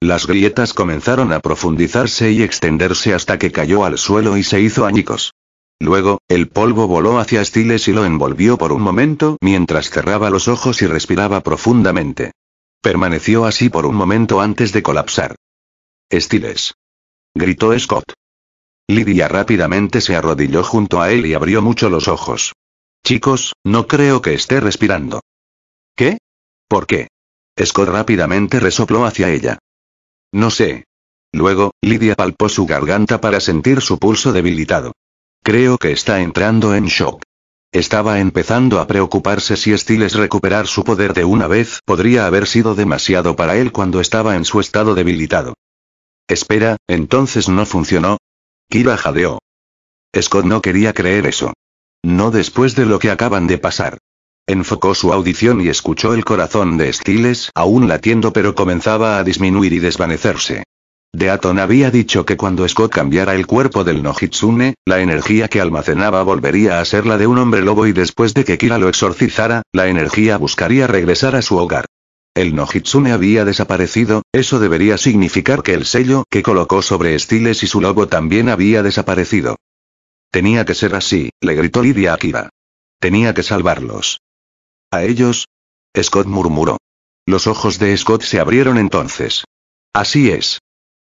Las grietas comenzaron a profundizarse y extenderse hasta que cayó al suelo y se hizo añicos. Luego, el polvo voló hacia Styles y lo envolvió por un momento mientras cerraba los ojos y respiraba profundamente. Permaneció así por un momento antes de colapsar. Styles. Gritó Scott. Lydia rápidamente se arrodilló junto a él y abrió mucho los ojos. Chicos, no creo que esté respirando. ¿Qué? ¿Por qué? Scott rápidamente resopló hacia ella. No sé. Luego, Lydia palpó su garganta para sentir su pulso debilitado. Creo que está entrando en shock. Estaba empezando a preocuparse si Styles recuperar su poder de una vez podría haber sido demasiado para él cuando estaba en su estado debilitado. Espera, ¿entonces no funcionó? Kira jadeó. Scott no quería creer eso. No después de lo que acaban de pasar. Enfocó su audición y escuchó el corazón de Styles aún latiendo pero comenzaba a disminuir y desvanecerse. Deaton había dicho que cuando Scott cambiara el cuerpo del Nojitsune, la energía que almacenaba volvería a ser la de un hombre lobo y después de que Kira lo exorcizara, la energía buscaría regresar a su hogar. El Nojitsune había desaparecido, eso debería significar que el sello que colocó sobre Styles y su lobo también había desaparecido. Tenía que ser así, le gritó Lydia a Kira. Tenía que salvarlos. ¿A ellos? Scott murmuró. Los ojos de Scott se abrieron entonces. Así es.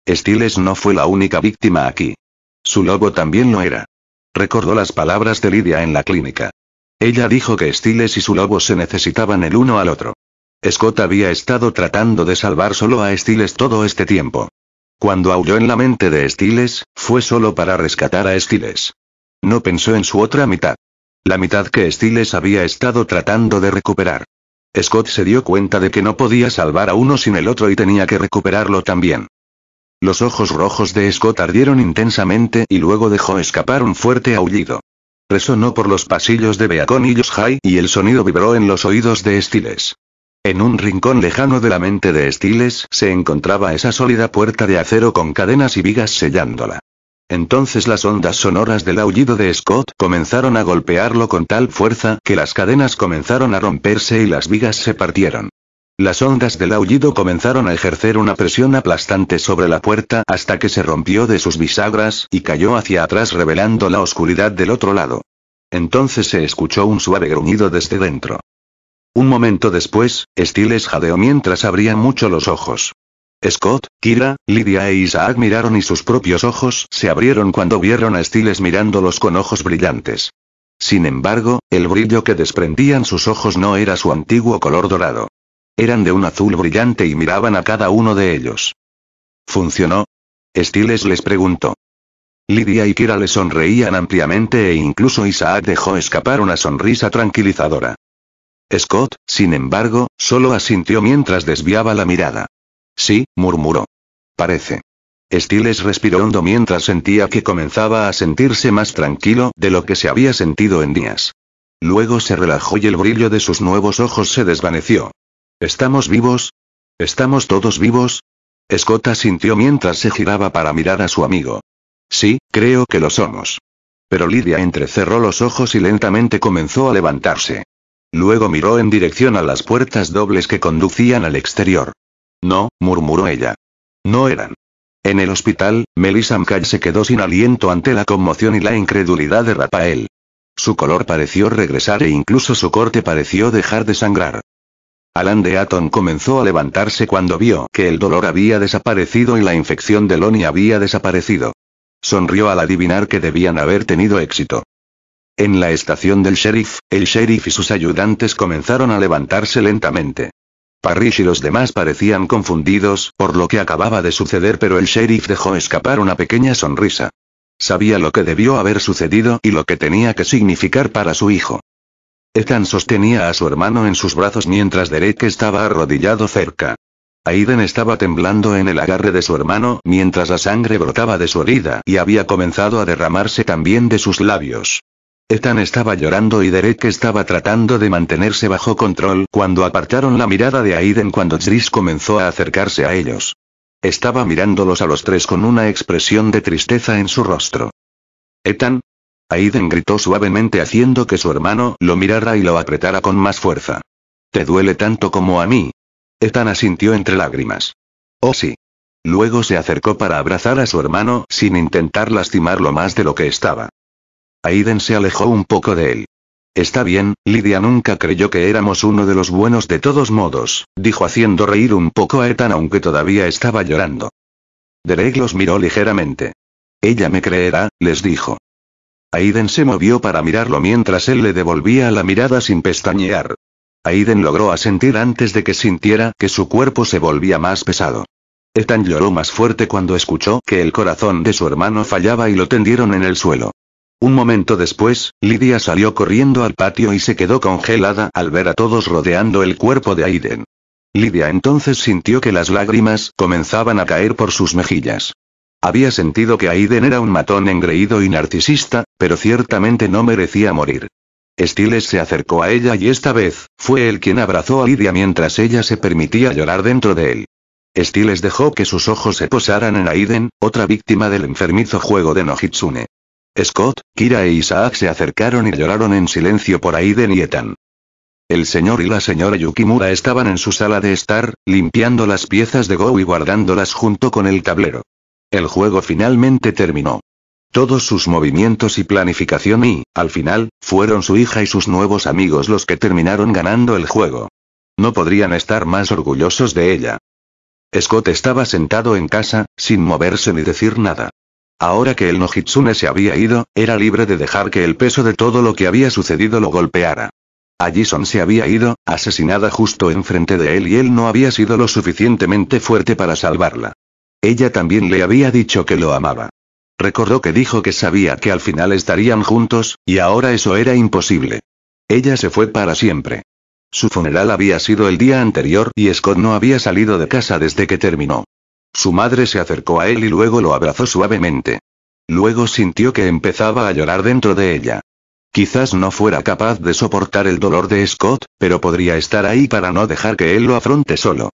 Styles no fue la única víctima aquí. Su lobo también lo era. Recordó las palabras de Lydia en la clínica. Ella dijo que Styles y su lobo se necesitaban el uno al otro. Scott había estado tratando de salvar solo a Styles todo este tiempo. Cuando aulló en la mente de Styles, fue solo para rescatar a Styles. No pensó en su otra mitad. La mitad que Styles había estado tratando de recuperar. Scott se dio cuenta de que no podía salvar a uno sin el otro y tenía que recuperarlo también. Los ojos rojos de Scott ardieron intensamente y luego dejó escapar un fuerte aullido. Resonó por los pasillos de Beacon y Josh High y el sonido vibró en los oídos de Stiles. En un rincón lejano de la mente de Stiles se encontraba esa sólida puerta de acero con cadenas y vigas sellándola. Entonces las ondas sonoras del aullido de Scott comenzaron a golpearlo con tal fuerza que las cadenas comenzaron a romperse y las vigas se partieron. Las ondas del aullido comenzaron a ejercer una presión aplastante sobre la puerta hasta que se rompió de sus bisagras y cayó hacia atrás revelando la oscuridad del otro lado. Entonces se escuchó un suave gruñido desde dentro. Un momento después, Stiles jadeó mientras abría mucho los ojos. Scott, Kira, Lydia e Isaac miraron y sus propios ojos se abrieron cuando vieron a Stiles mirándolos con ojos brillantes. Sin embargo, el brillo que desprendían sus ojos no era su antiguo color dorado. Eran de un azul brillante y miraban a cada uno de ellos. ¿Funcionó? Stiles les preguntó. Lydia y Kira le sonreían ampliamente e incluso Isaac dejó escapar una sonrisa tranquilizadora. Scott, sin embargo, solo asintió mientras desviaba la mirada. Sí, murmuró. Parece. Stiles respiró hondo mientras sentía que comenzaba a sentirse más tranquilo de lo que se había sentido en días. Luego se relajó y el brillo de sus nuevos ojos se desvaneció. ¿Estamos vivos? ¿Estamos todos vivos? Scott asintió mientras se giraba para mirar a su amigo. Sí, creo que lo somos. Pero Lydia entrecerró los ojos y lentamente comenzó a levantarse. Luego miró en dirección a las puertas dobles que conducían al exterior. No, murmuró ella. No eran. En el hospital, Melissa McCall se quedó sin aliento ante la conmoción y la incredulidad de Rafael. Su color pareció regresar e incluso su corte pareció dejar de sangrar. Alan Deaton comenzó a levantarse cuando vio que el dolor había desaparecido y la infección de Lonnie había desaparecido. Sonrió al adivinar que debían haber tenido éxito. En la estación del sheriff, el sheriff y sus ayudantes comenzaron a levantarse lentamente. Parrish y los demás parecían confundidos por lo que acababa de suceder, pero el sheriff dejó escapar una pequeña sonrisa. Sabía lo que debió haber sucedido y lo que tenía que significar para su hijo. Ethan sostenía a su hermano en sus brazos mientras Derek estaba arrodillado cerca. Aiden estaba temblando en el agarre de su hermano mientras la sangre brotaba de su herida y había comenzado a derramarse también de sus labios. Ethan estaba llorando y Derek estaba tratando de mantenerse bajo control cuando apartaron la mirada de Aiden cuando Trish comenzó a acercarse a ellos. Estaba mirándolos a los tres con una expresión de tristeza en su rostro. ¿Ethan? Aiden gritó suavemente haciendo que su hermano lo mirara y lo apretara con más fuerza. ¿Te duele tanto como a mí? Ethan asintió entre lágrimas. Oh sí. Luego se acercó para abrazar a su hermano sin intentar lastimarlo más de lo que estaba. Aiden se alejó un poco de él. Está bien, Lydia nunca creyó que éramos uno de los buenos de todos modos, dijo haciendo reír un poco a Ethan aunque todavía estaba llorando. Derek los miró ligeramente. Ella me creerá, les dijo. Aiden se movió para mirarlo mientras él le devolvía la mirada sin pestañear. Aiden logró asentir antes de que sintiera que su cuerpo se volvía más pesado. Ethan lloró más fuerte cuando escuchó que el corazón de su hermano fallaba y lo tendieron en el suelo. Un momento después, Lydia salió corriendo al patio y se quedó congelada al ver a todos rodeando el cuerpo de Aiden. Lydia entonces sintió que las lágrimas comenzaban a caer por sus mejillas. Había sentido que Aiden era un matón engreído y narcisista, pero ciertamente no merecía morir. Stiles se acercó a ella y esta vez, fue él quien abrazó a Lydia mientras ella se permitía llorar dentro de él. Stiles dejó que sus ojos se posaran en Aiden, otra víctima del enfermizo juego de Nojitsune. Scott, Kira e Isaac se acercaron y lloraron en silencio por Aiden y Ethan. El señor y la señora Yukimura estaban en su sala de estar, limpiando las piezas de Go y guardándolas junto con el tablero. El juego finalmente terminó. Todos sus movimientos y planificación y, al final, fueron su hija y sus nuevos amigos los que terminaron ganando el juego. No podrían estar más orgullosos de ella. Scott estaba sentado en casa, sin moverse ni decir nada. Ahora que el Nojitsune se había ido, era libre de dejar que el peso de todo lo que había sucedido lo golpeara. Allison se había ido, asesinada justo enfrente de él y él no había sido lo suficientemente fuerte para salvarla. Ella también le había dicho que lo amaba. Recordó que dijo que sabía que al final estarían juntos, y ahora eso era imposible. Ella se fue para siempre. Su funeral había sido el día anterior y Scott no había salido de casa desde que terminó. Su madre se acercó a él y luego lo abrazó suavemente. Luego sintió que empezaba a llorar dentro de ella. Quizás no fuera capaz de soportar el dolor de Scott, pero podría estar ahí para no dejar que él lo afronte solo.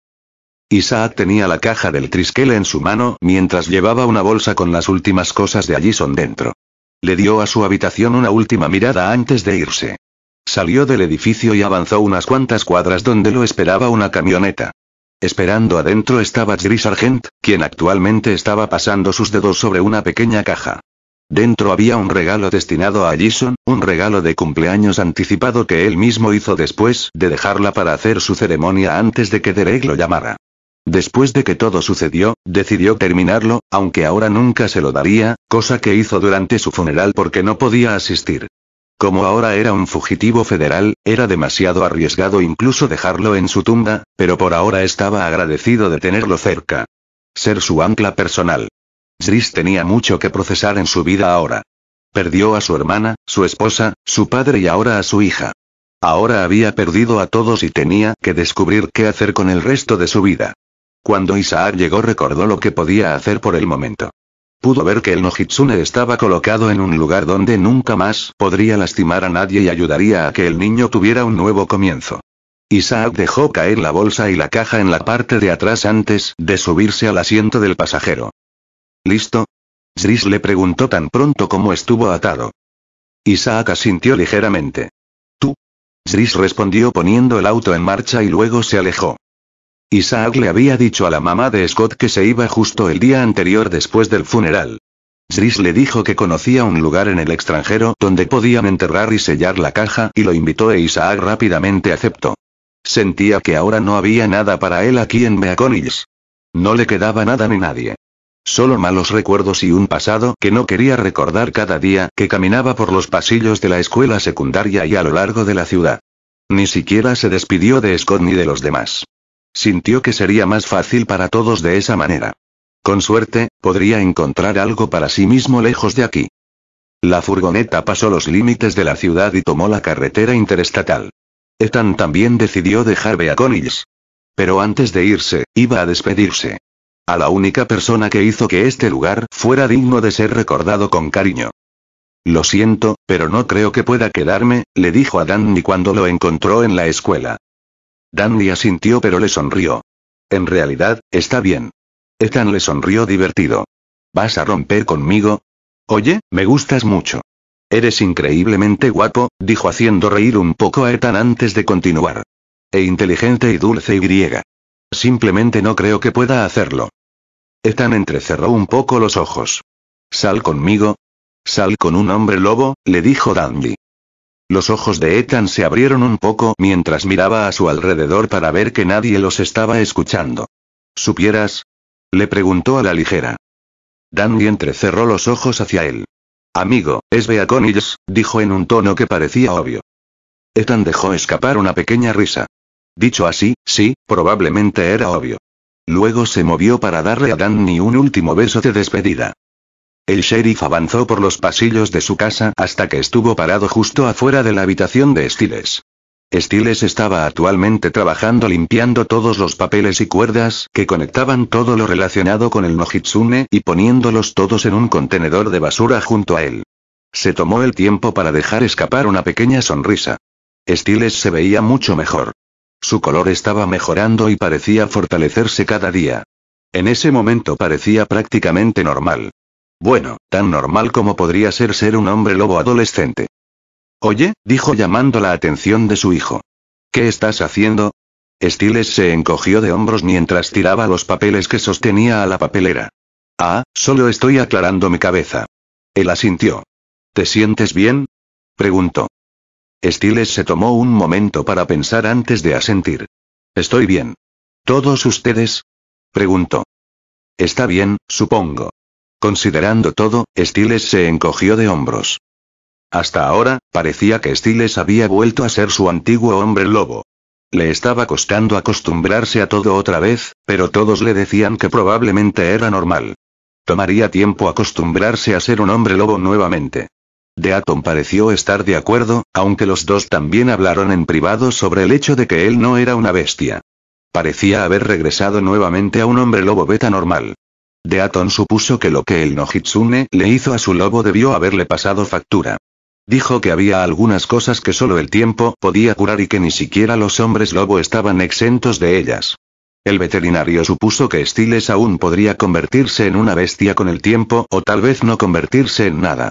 Isaac tenía la caja del Triskel en su mano mientras llevaba una bolsa con las últimas cosas de Allison dentro. Le dio a su habitación una última mirada antes de irse. Salió del edificio y avanzó unas cuantas cuadras donde lo esperaba una camioneta. Esperando adentro estaba Jerry Sargent, quien actualmente estaba pasando sus dedos sobre una pequeña caja. Dentro había un regalo destinado a Allison, un regalo de cumpleaños anticipado que él mismo hizo después de dejarla para hacer su ceremonia antes de que Derek lo llamara. Después de que todo sucedió, decidió terminarlo, aunque ahora nunca se lo daría, cosa que hizo durante su funeral porque no podía asistir. Como ahora era un fugitivo federal, era demasiado arriesgado incluso dejarlo en su tumba, pero por ahora estaba agradecido de tenerlo cerca. Ser su ancla personal. Driss tenía mucho que procesar en su vida ahora. Perdió a su hermana, su esposa, su padre y ahora a su hija. Ahora había perdido a todos y tenía que descubrir qué hacer con el resto de su vida. Cuando Isaac llegó recordó lo que podía hacer por el momento. Pudo ver que el Nojitsune estaba colocado en un lugar donde nunca más podría lastimar a nadie y ayudaría a que el niño tuviera un nuevo comienzo. Isaac dejó caer la bolsa y la caja en la parte de atrás antes de subirse al asiento del pasajero. ¿Listo? Driss le preguntó tan pronto como estuvo atado. Isaac asintió ligeramente. ¿Tú? Driss respondió poniendo el auto en marcha y luego se alejó. Isaac le había dicho a la mamá de Scott que se iba justo el día anterior después del funeral. Driss le dijo que conocía un lugar en el extranjero donde podían enterrar y sellar la caja y lo invitó e Isaac rápidamente aceptó. Sentía que ahora no había nada para él aquí en Beacon Hills. No le quedaba nada ni nadie. Solo malos recuerdos y un pasado que no quería recordar cada día que caminaba por los pasillos de la escuela secundaria y a lo largo de la ciudad. Ni siquiera se despidió de Scott ni de los demás. Sintió que sería más fácil para todos de esa manera. Con suerte, podría encontrar algo para sí mismo lejos de aquí. La furgoneta pasó los límites de la ciudad y tomó la carretera interestatal. Ethan también decidió dejar Beacon Hills. Pero antes de irse, iba a despedirse. A la única persona que hizo que este lugar fuera digno de ser recordado con cariño. Lo siento, pero no creo que pueda quedarme, le dijo a Danny cuando lo encontró en la escuela. Danny asintió pero le sonrió. En realidad, está bien. Ethan le sonrió divertido. ¿Vas a romper conmigo? Oye, me gustas mucho. Eres increíblemente guapo, dijo haciendo reír un poco a Ethan antes de continuar. E inteligente y dulce y. Simplemente no creo que pueda hacerlo. Ethan entrecerró un poco los ojos. ¿Sal conmigo? Sal con un hombre lobo, le dijo Danny. Los ojos de Ethan se abrieron un poco mientras miraba a su alrededor para ver que nadie los estaba escuchando. ¿Supieras? Le preguntó a la ligera. Danny entrecerró los ojos hacia él. Amigo, es Beacon Hills, dijo en un tono que parecía obvio. Ethan dejó escapar una pequeña risa. Dicho así, sí, probablemente era obvio. Luego se movió para darle a Danny un último beso de despedida. El sheriff avanzó por los pasillos de su casa hasta que estuvo parado justo afuera de la habitación de Stiles. Stiles estaba actualmente trabajando limpiando todos los papeles y cuerdas que conectaban todo lo relacionado con el Nojitsune y poniéndolos todos en un contenedor de basura junto a él. Se tomó el tiempo para dejar escapar una pequeña sonrisa. Stiles se veía mucho mejor. Su color estaba mejorando y parecía fortalecerse cada día. En ese momento parecía prácticamente normal. Bueno, tan normal como podría ser un hombre lobo adolescente. Oye, dijo llamando la atención de su hijo. ¿Qué estás haciendo? Stiles se encogió de hombros mientras tiraba los papeles que sostenía a la papelera. Ah, solo estoy aclarando mi cabeza. Él asintió. ¿Te sientes bien? Preguntó. Stiles se tomó un momento para pensar antes de asentir. Estoy bien. ¿Todos ustedes? Preguntó. Está bien, supongo. Considerando todo, Stiles se encogió de hombros. Hasta ahora, parecía que Stiles había vuelto a ser su antiguo hombre lobo. Le estaba costando acostumbrarse a todo otra vez, pero todos le decían que probablemente era normal. Tomaría tiempo acostumbrarse a ser un hombre lobo nuevamente. Deaton pareció estar de acuerdo, aunque los dos también hablaron en privado sobre el hecho de que él no era una bestia. Parecía haber regresado nuevamente a un hombre lobo beta normal. Deaton supuso que lo que el Nojitsune le hizo a su lobo debió haberle pasado factura. Dijo que había algunas cosas que solo el tiempo podía curar y que ni siquiera los hombres lobo estaban exentos de ellas. El veterinario supuso que Stiles aún podría convertirse en una bestia con el tiempo o tal vez no convertirse en nada.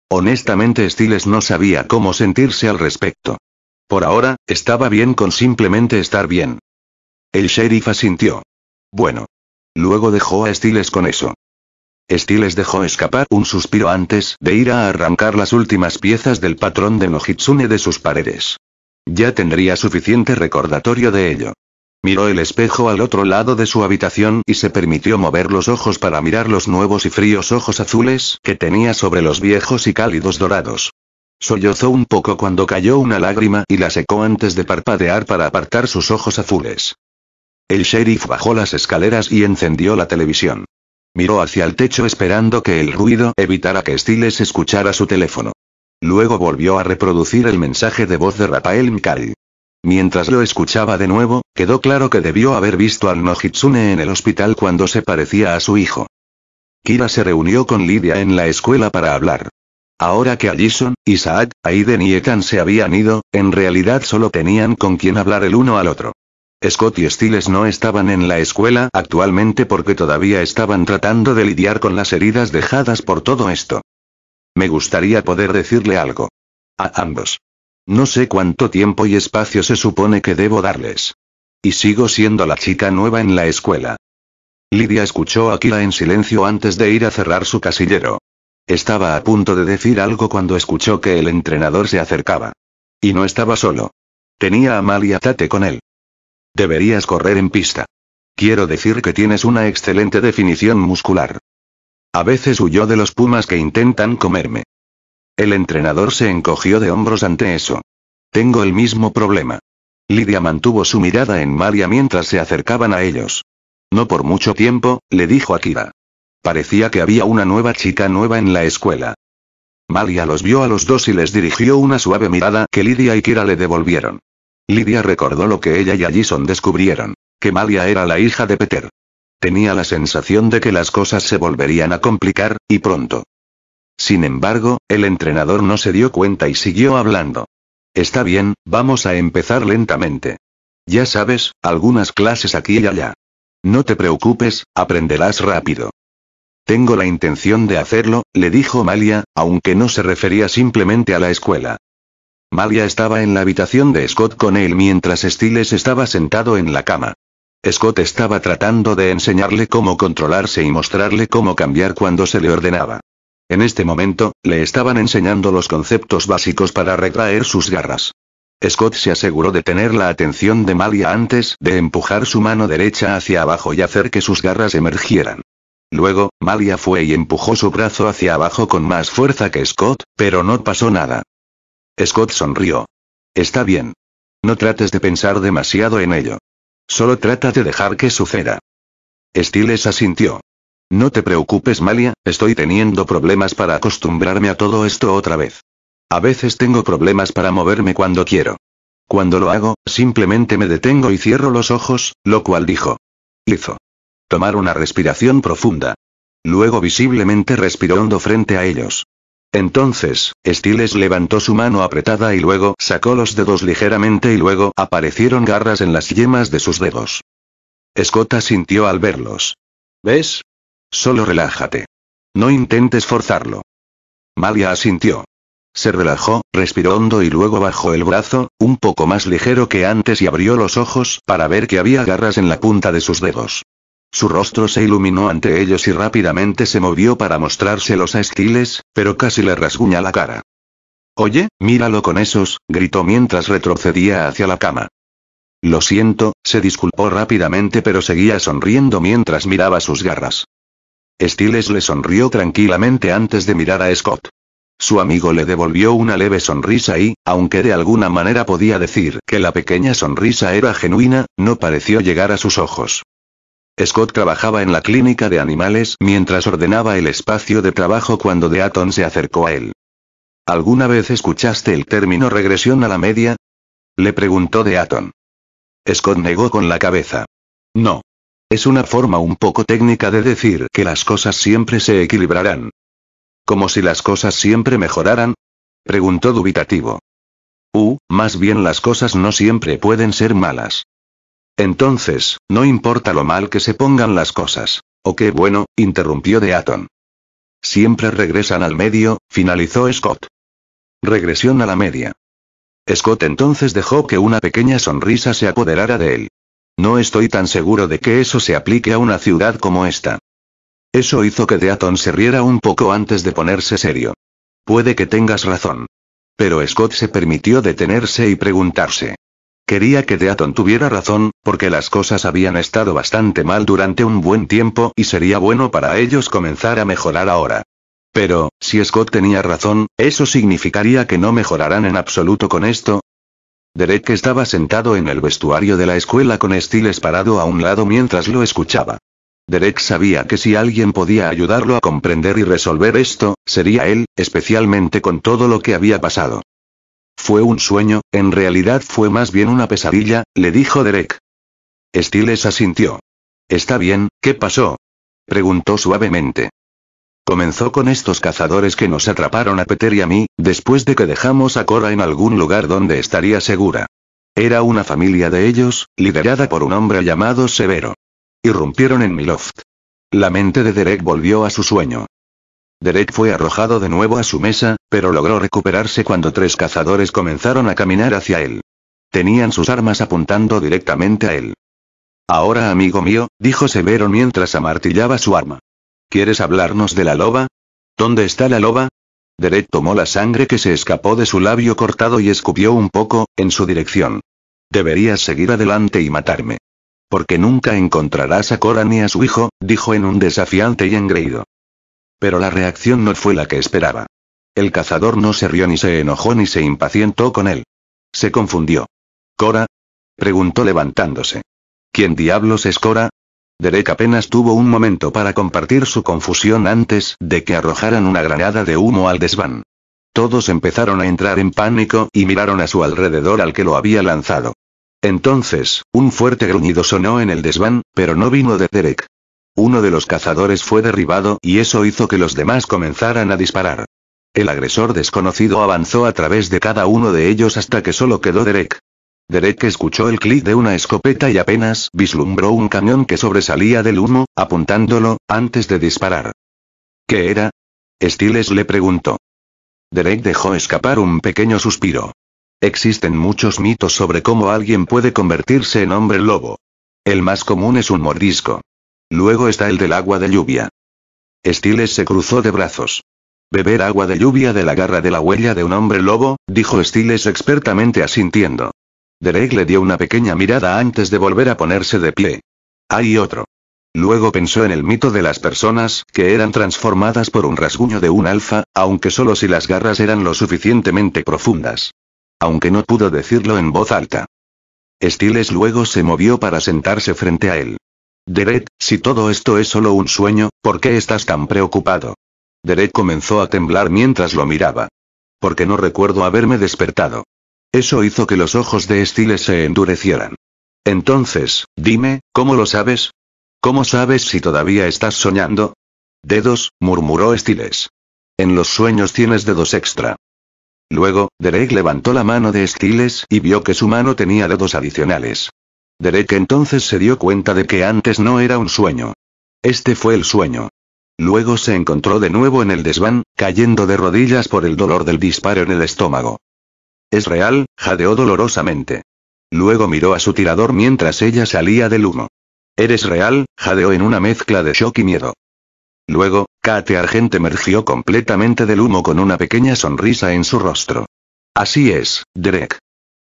Honestamente Stiles no sabía cómo sentirse al respecto. Por ahora, estaba bien con simplemente estar bien. El sheriff asintió. Bueno. Luego dejó a Stiles con eso. Stiles dejó escapar un suspiro antes de ir a arrancar las últimas piezas del patrón de Nojitsune de sus paredes. Ya tendría suficiente recordatorio de ello. Miró el espejo al otro lado de su habitación y se permitió mover los ojos para mirar los nuevos y fríos ojos azules que tenía sobre los viejos y cálidos dorados. Sollozó un poco cuando cayó una lágrima y la secó antes de parpadear para apartar sus ojos azules. El sheriff bajó las escaleras y encendió la televisión. Miró hacia el techo esperando que el ruido evitara que Stiles escuchara su teléfono. Luego volvió a reproducir el mensaje de voz de Rafael Mikari. Mientras lo escuchaba de nuevo, quedó claro que debió haber visto al Nojitsune en el hospital cuando se parecía a su hijo. Kira se reunió con Lydia en la escuela para hablar. Ahora que Allison, Isaac, Aiden y Ethan se habían ido, en realidad solo tenían con quien hablar el uno al otro. Scott y Stiles no estaban en la escuela actualmente porque todavía estaban tratando de lidiar con las heridas dejadas por todo esto. Me gustaría poder decirle algo. A ambos. No sé cuánto tiempo y espacio se supone que debo darles. Y sigo siendo la chica nueva en la escuela. Lydia escuchó a Kira en silencio antes de ir a cerrar su casillero. Estaba a punto de decir algo cuando escuchó que el entrenador se acercaba. Y no estaba solo. Tenía a Malia Tate con él. Deberías correr en pista. Quiero decir que tienes una excelente definición muscular. A veces huyo de los pumas que intentan comerme. El entrenador se encogió de hombros ante eso. Tengo el mismo problema. Lydia mantuvo su mirada en Malia mientras se acercaban a ellos. No por mucho tiempo, le dijo a Kira. Parecía que había una nueva chica nueva en la escuela. Malia los vio a los dos y les dirigió una suave mirada que Lydia y Kira le devolvieron. Lydia recordó lo que ella y Allison descubrieron, que Malia era la hija de Peter. Tenía la sensación de que las cosas se volverían a complicar, y pronto. Sin embargo, el entrenador no se dio cuenta y siguió hablando. Está bien, vamos a empezar lentamente. Ya sabes, algunas clases aquí y allá. No te preocupes, aprenderás rápido. Tengo la intención de hacerlo, le dijo Malia, aunque no se refería simplemente a la escuela. Malia estaba en la habitación de Scott con él mientras Stiles estaba sentado en la cama. Scott estaba tratando de enseñarle cómo controlarse y mostrarle cómo cambiar cuando se le ordenaba. En este momento, le estaban enseñando los conceptos básicos para retraer sus garras. Scott se aseguró de tener la atención de Malia antes de empujar su mano derecha hacia abajo y hacer que sus garras emergieran. Luego, Malia fue y empujó su brazo hacia abajo con más fuerza que Scott, pero no pasó nada. Scott sonrió. Está bien. No trates de pensar demasiado en ello. Solo trata de dejar que suceda. Stiles asintió. No te preocupes, Malia, estoy teniendo problemas para acostumbrarme a todo esto otra vez. A veces tengo problemas para moverme cuando quiero. Cuando lo hago, simplemente me detengo y cierro los ojos, lo cual hizo. Tomar una respiración profunda. Luego visiblemente respiró hondo frente a ellos. Entonces, Stiles levantó su mano apretada y luego sacó los dedos ligeramente y luego aparecieron garras en las yemas de sus dedos. Scott asintió al verlos. ¿Ves? Solo relájate. No intentes forzarlo. Malia asintió. Se relajó, respiró hondo y luego bajó el brazo, un poco más ligero que antes y abrió los ojos para ver que había garras en la punta de sus dedos. Su rostro se iluminó ante ellos y rápidamente se movió para mostrárselos a Stiles, pero casi le rasguña la cara. Oye, míralo con esos, gritó mientras retrocedía hacia la cama. Lo siento, se disculpó rápidamente pero seguía sonriendo mientras miraba sus garras. Stiles le sonrió tranquilamente antes de mirar a Scott. Su amigo le devolvió una leve sonrisa y, aunque de alguna manera podía decir que la pequeña sonrisa era genuina, no pareció llegar a sus ojos. Scott trabajaba en la clínica de animales mientras ordenaba el espacio de trabajo cuando Deaton se acercó a él. ¿Alguna vez escuchaste el término regresión a la media? Le preguntó Deaton. Scott negó con la cabeza. No. Es una forma un poco técnica de decir que las cosas siempre se equilibrarán. ¿Como si las cosas siempre mejoraran? Preguntó dubitativo. Más bien las cosas no siempre pueden ser malas. Entonces, no importa lo mal que se pongan las cosas. Oh, qué bueno, interrumpió Deaton. Siempre regresan al medio, finalizó Scott. Regresión a la media. Scott entonces dejó que una pequeña sonrisa se apoderara de él. No estoy tan seguro de que eso se aplique a una ciudad como esta. Eso hizo que Deaton se riera un poco antes de ponerse serio. Puede que tengas razón. Pero Scott se permitió detenerse y preguntarse. Quería que Deaton tuviera razón, porque las cosas habían estado bastante mal durante un buen tiempo y sería bueno para ellos comenzar a mejorar ahora. Pero, si Scott tenía razón, ¿eso significaría que no mejorarán en absoluto con esto? Derek estaba sentado en el vestuario de la escuela con Stiles parado a un lado mientras lo escuchaba. Derek sabía que si alguien podía ayudarlo a comprender y resolver esto, sería él, especialmente con todo lo que había pasado. Fue un sueño, en realidad fue más bien una pesadilla, le dijo Derek. Stiles asintió. ¿Está bien, qué pasó? Preguntó suavemente. Comenzó con estos cazadores que nos atraparon a Peter y a mí, después de que dejamos a Cora en algún lugar donde estaría segura. Era una familia de ellos, liderada por un hombre llamado Severo. Irrumpieron en mi loft. La mente de Derek volvió a su sueño. Derek fue arrojado de nuevo a su mesa, pero logró recuperarse cuando 3 cazadores comenzaron a caminar hacia él. Tenían sus armas apuntando directamente a él. Ahora, amigo mío, dijo Severo mientras amartillaba su arma. ¿Quieres hablarnos de la loba? ¿Dónde está la loba? Derek tomó la sangre que se escapó de su labio cortado y escupió un poco, en su dirección. Deberías seguir adelante y matarme. Porque nunca encontrarás a Cora ni a su hijo, dijo en un desafiante y engreído. Pero la reacción no fue la que esperaba. El cazador no se rió ni se enojó ni se impacientó con él. Se confundió. ¿Cora? Preguntó levantándose. ¿Quién diablos es Cora? Derek apenas tuvo un momento para compartir su confusión antes de que arrojaran una granada de humo al desván. Todos empezaron a entrar en pánico y miraron a su alrededor al que lo había lanzado. Entonces, un fuerte gruñido sonó en el desván, pero no vino de Derek. Uno de los cazadores fue derribado y eso hizo que los demás comenzaran a disparar. El agresor desconocido avanzó a través de cada uno de ellos hasta que solo quedó Derek. Derek escuchó el clic de una escopeta y apenas vislumbró un cañón que sobresalía del humo, apuntándolo, antes de disparar. ¿Qué era? Stiles le preguntó. Derek dejó escapar un pequeño suspiro. Existen muchos mitos sobre cómo alguien puede convertirse en hombre lobo. El más común es un mordisco. Luego está el del agua de lluvia. Stiles se cruzó de brazos. Beber agua de lluvia de la garra de la huella de un hombre lobo, dijo Stiles expertamente asintiendo. Derek le dio una pequeña mirada antes de volver a ponerse de pie. Hay otro. Luego pensó en el mito de las personas que eran transformadas por un rasguño de un alfa, aunque solo si las garras eran lo suficientemente profundas. Aunque no pudo decirlo en voz alta. Stiles luego se movió para sentarse frente a él. Derek, si todo esto es solo un sueño, ¿por qué estás tan preocupado? Derek comenzó a temblar mientras lo miraba. Porque no recuerdo haberme despertado. Eso hizo que los ojos de Stiles se endurecieran. Entonces, dime, ¿cómo lo sabes? ¿Cómo sabes si todavía estás soñando? Dedos, murmuró Stiles. En los sueños tienes dedos extra. Luego, Derek levantó la mano de Stiles y vio que su mano tenía dedos adicionales. Derek entonces se dio cuenta de que antes no era un sueño. Este fue el sueño. Luego se encontró de nuevo en el desván, cayendo de rodillas por el dolor del disparo en el estómago. Es real, jadeó dolorosamente. Luego miró a su tirador mientras ella salía del humo. Eres real, jadeó en una mezcla de shock y miedo. Luego, Kate Argent emergió completamente del humo con una pequeña sonrisa en su rostro. Así es, Derek.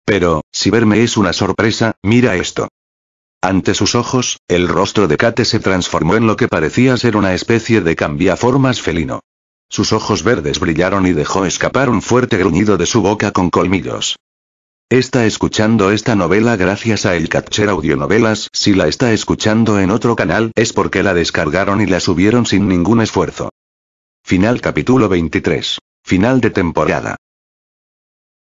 Pero, si verme es una sorpresa, mira esto. Ante sus ojos, el rostro de Kate se transformó en lo que parecía ser una especie de cambiaformas felino. Sus ojos verdes brillaron y dejó escapar un fuerte gruñido de su boca con colmillos. Está escuchando esta novela gracias a El Catcher Audionovelas. Si la está escuchando en otro canal, es porque la descargaron y la subieron sin ningún esfuerzo. Final capítulo 23. Final de temporada.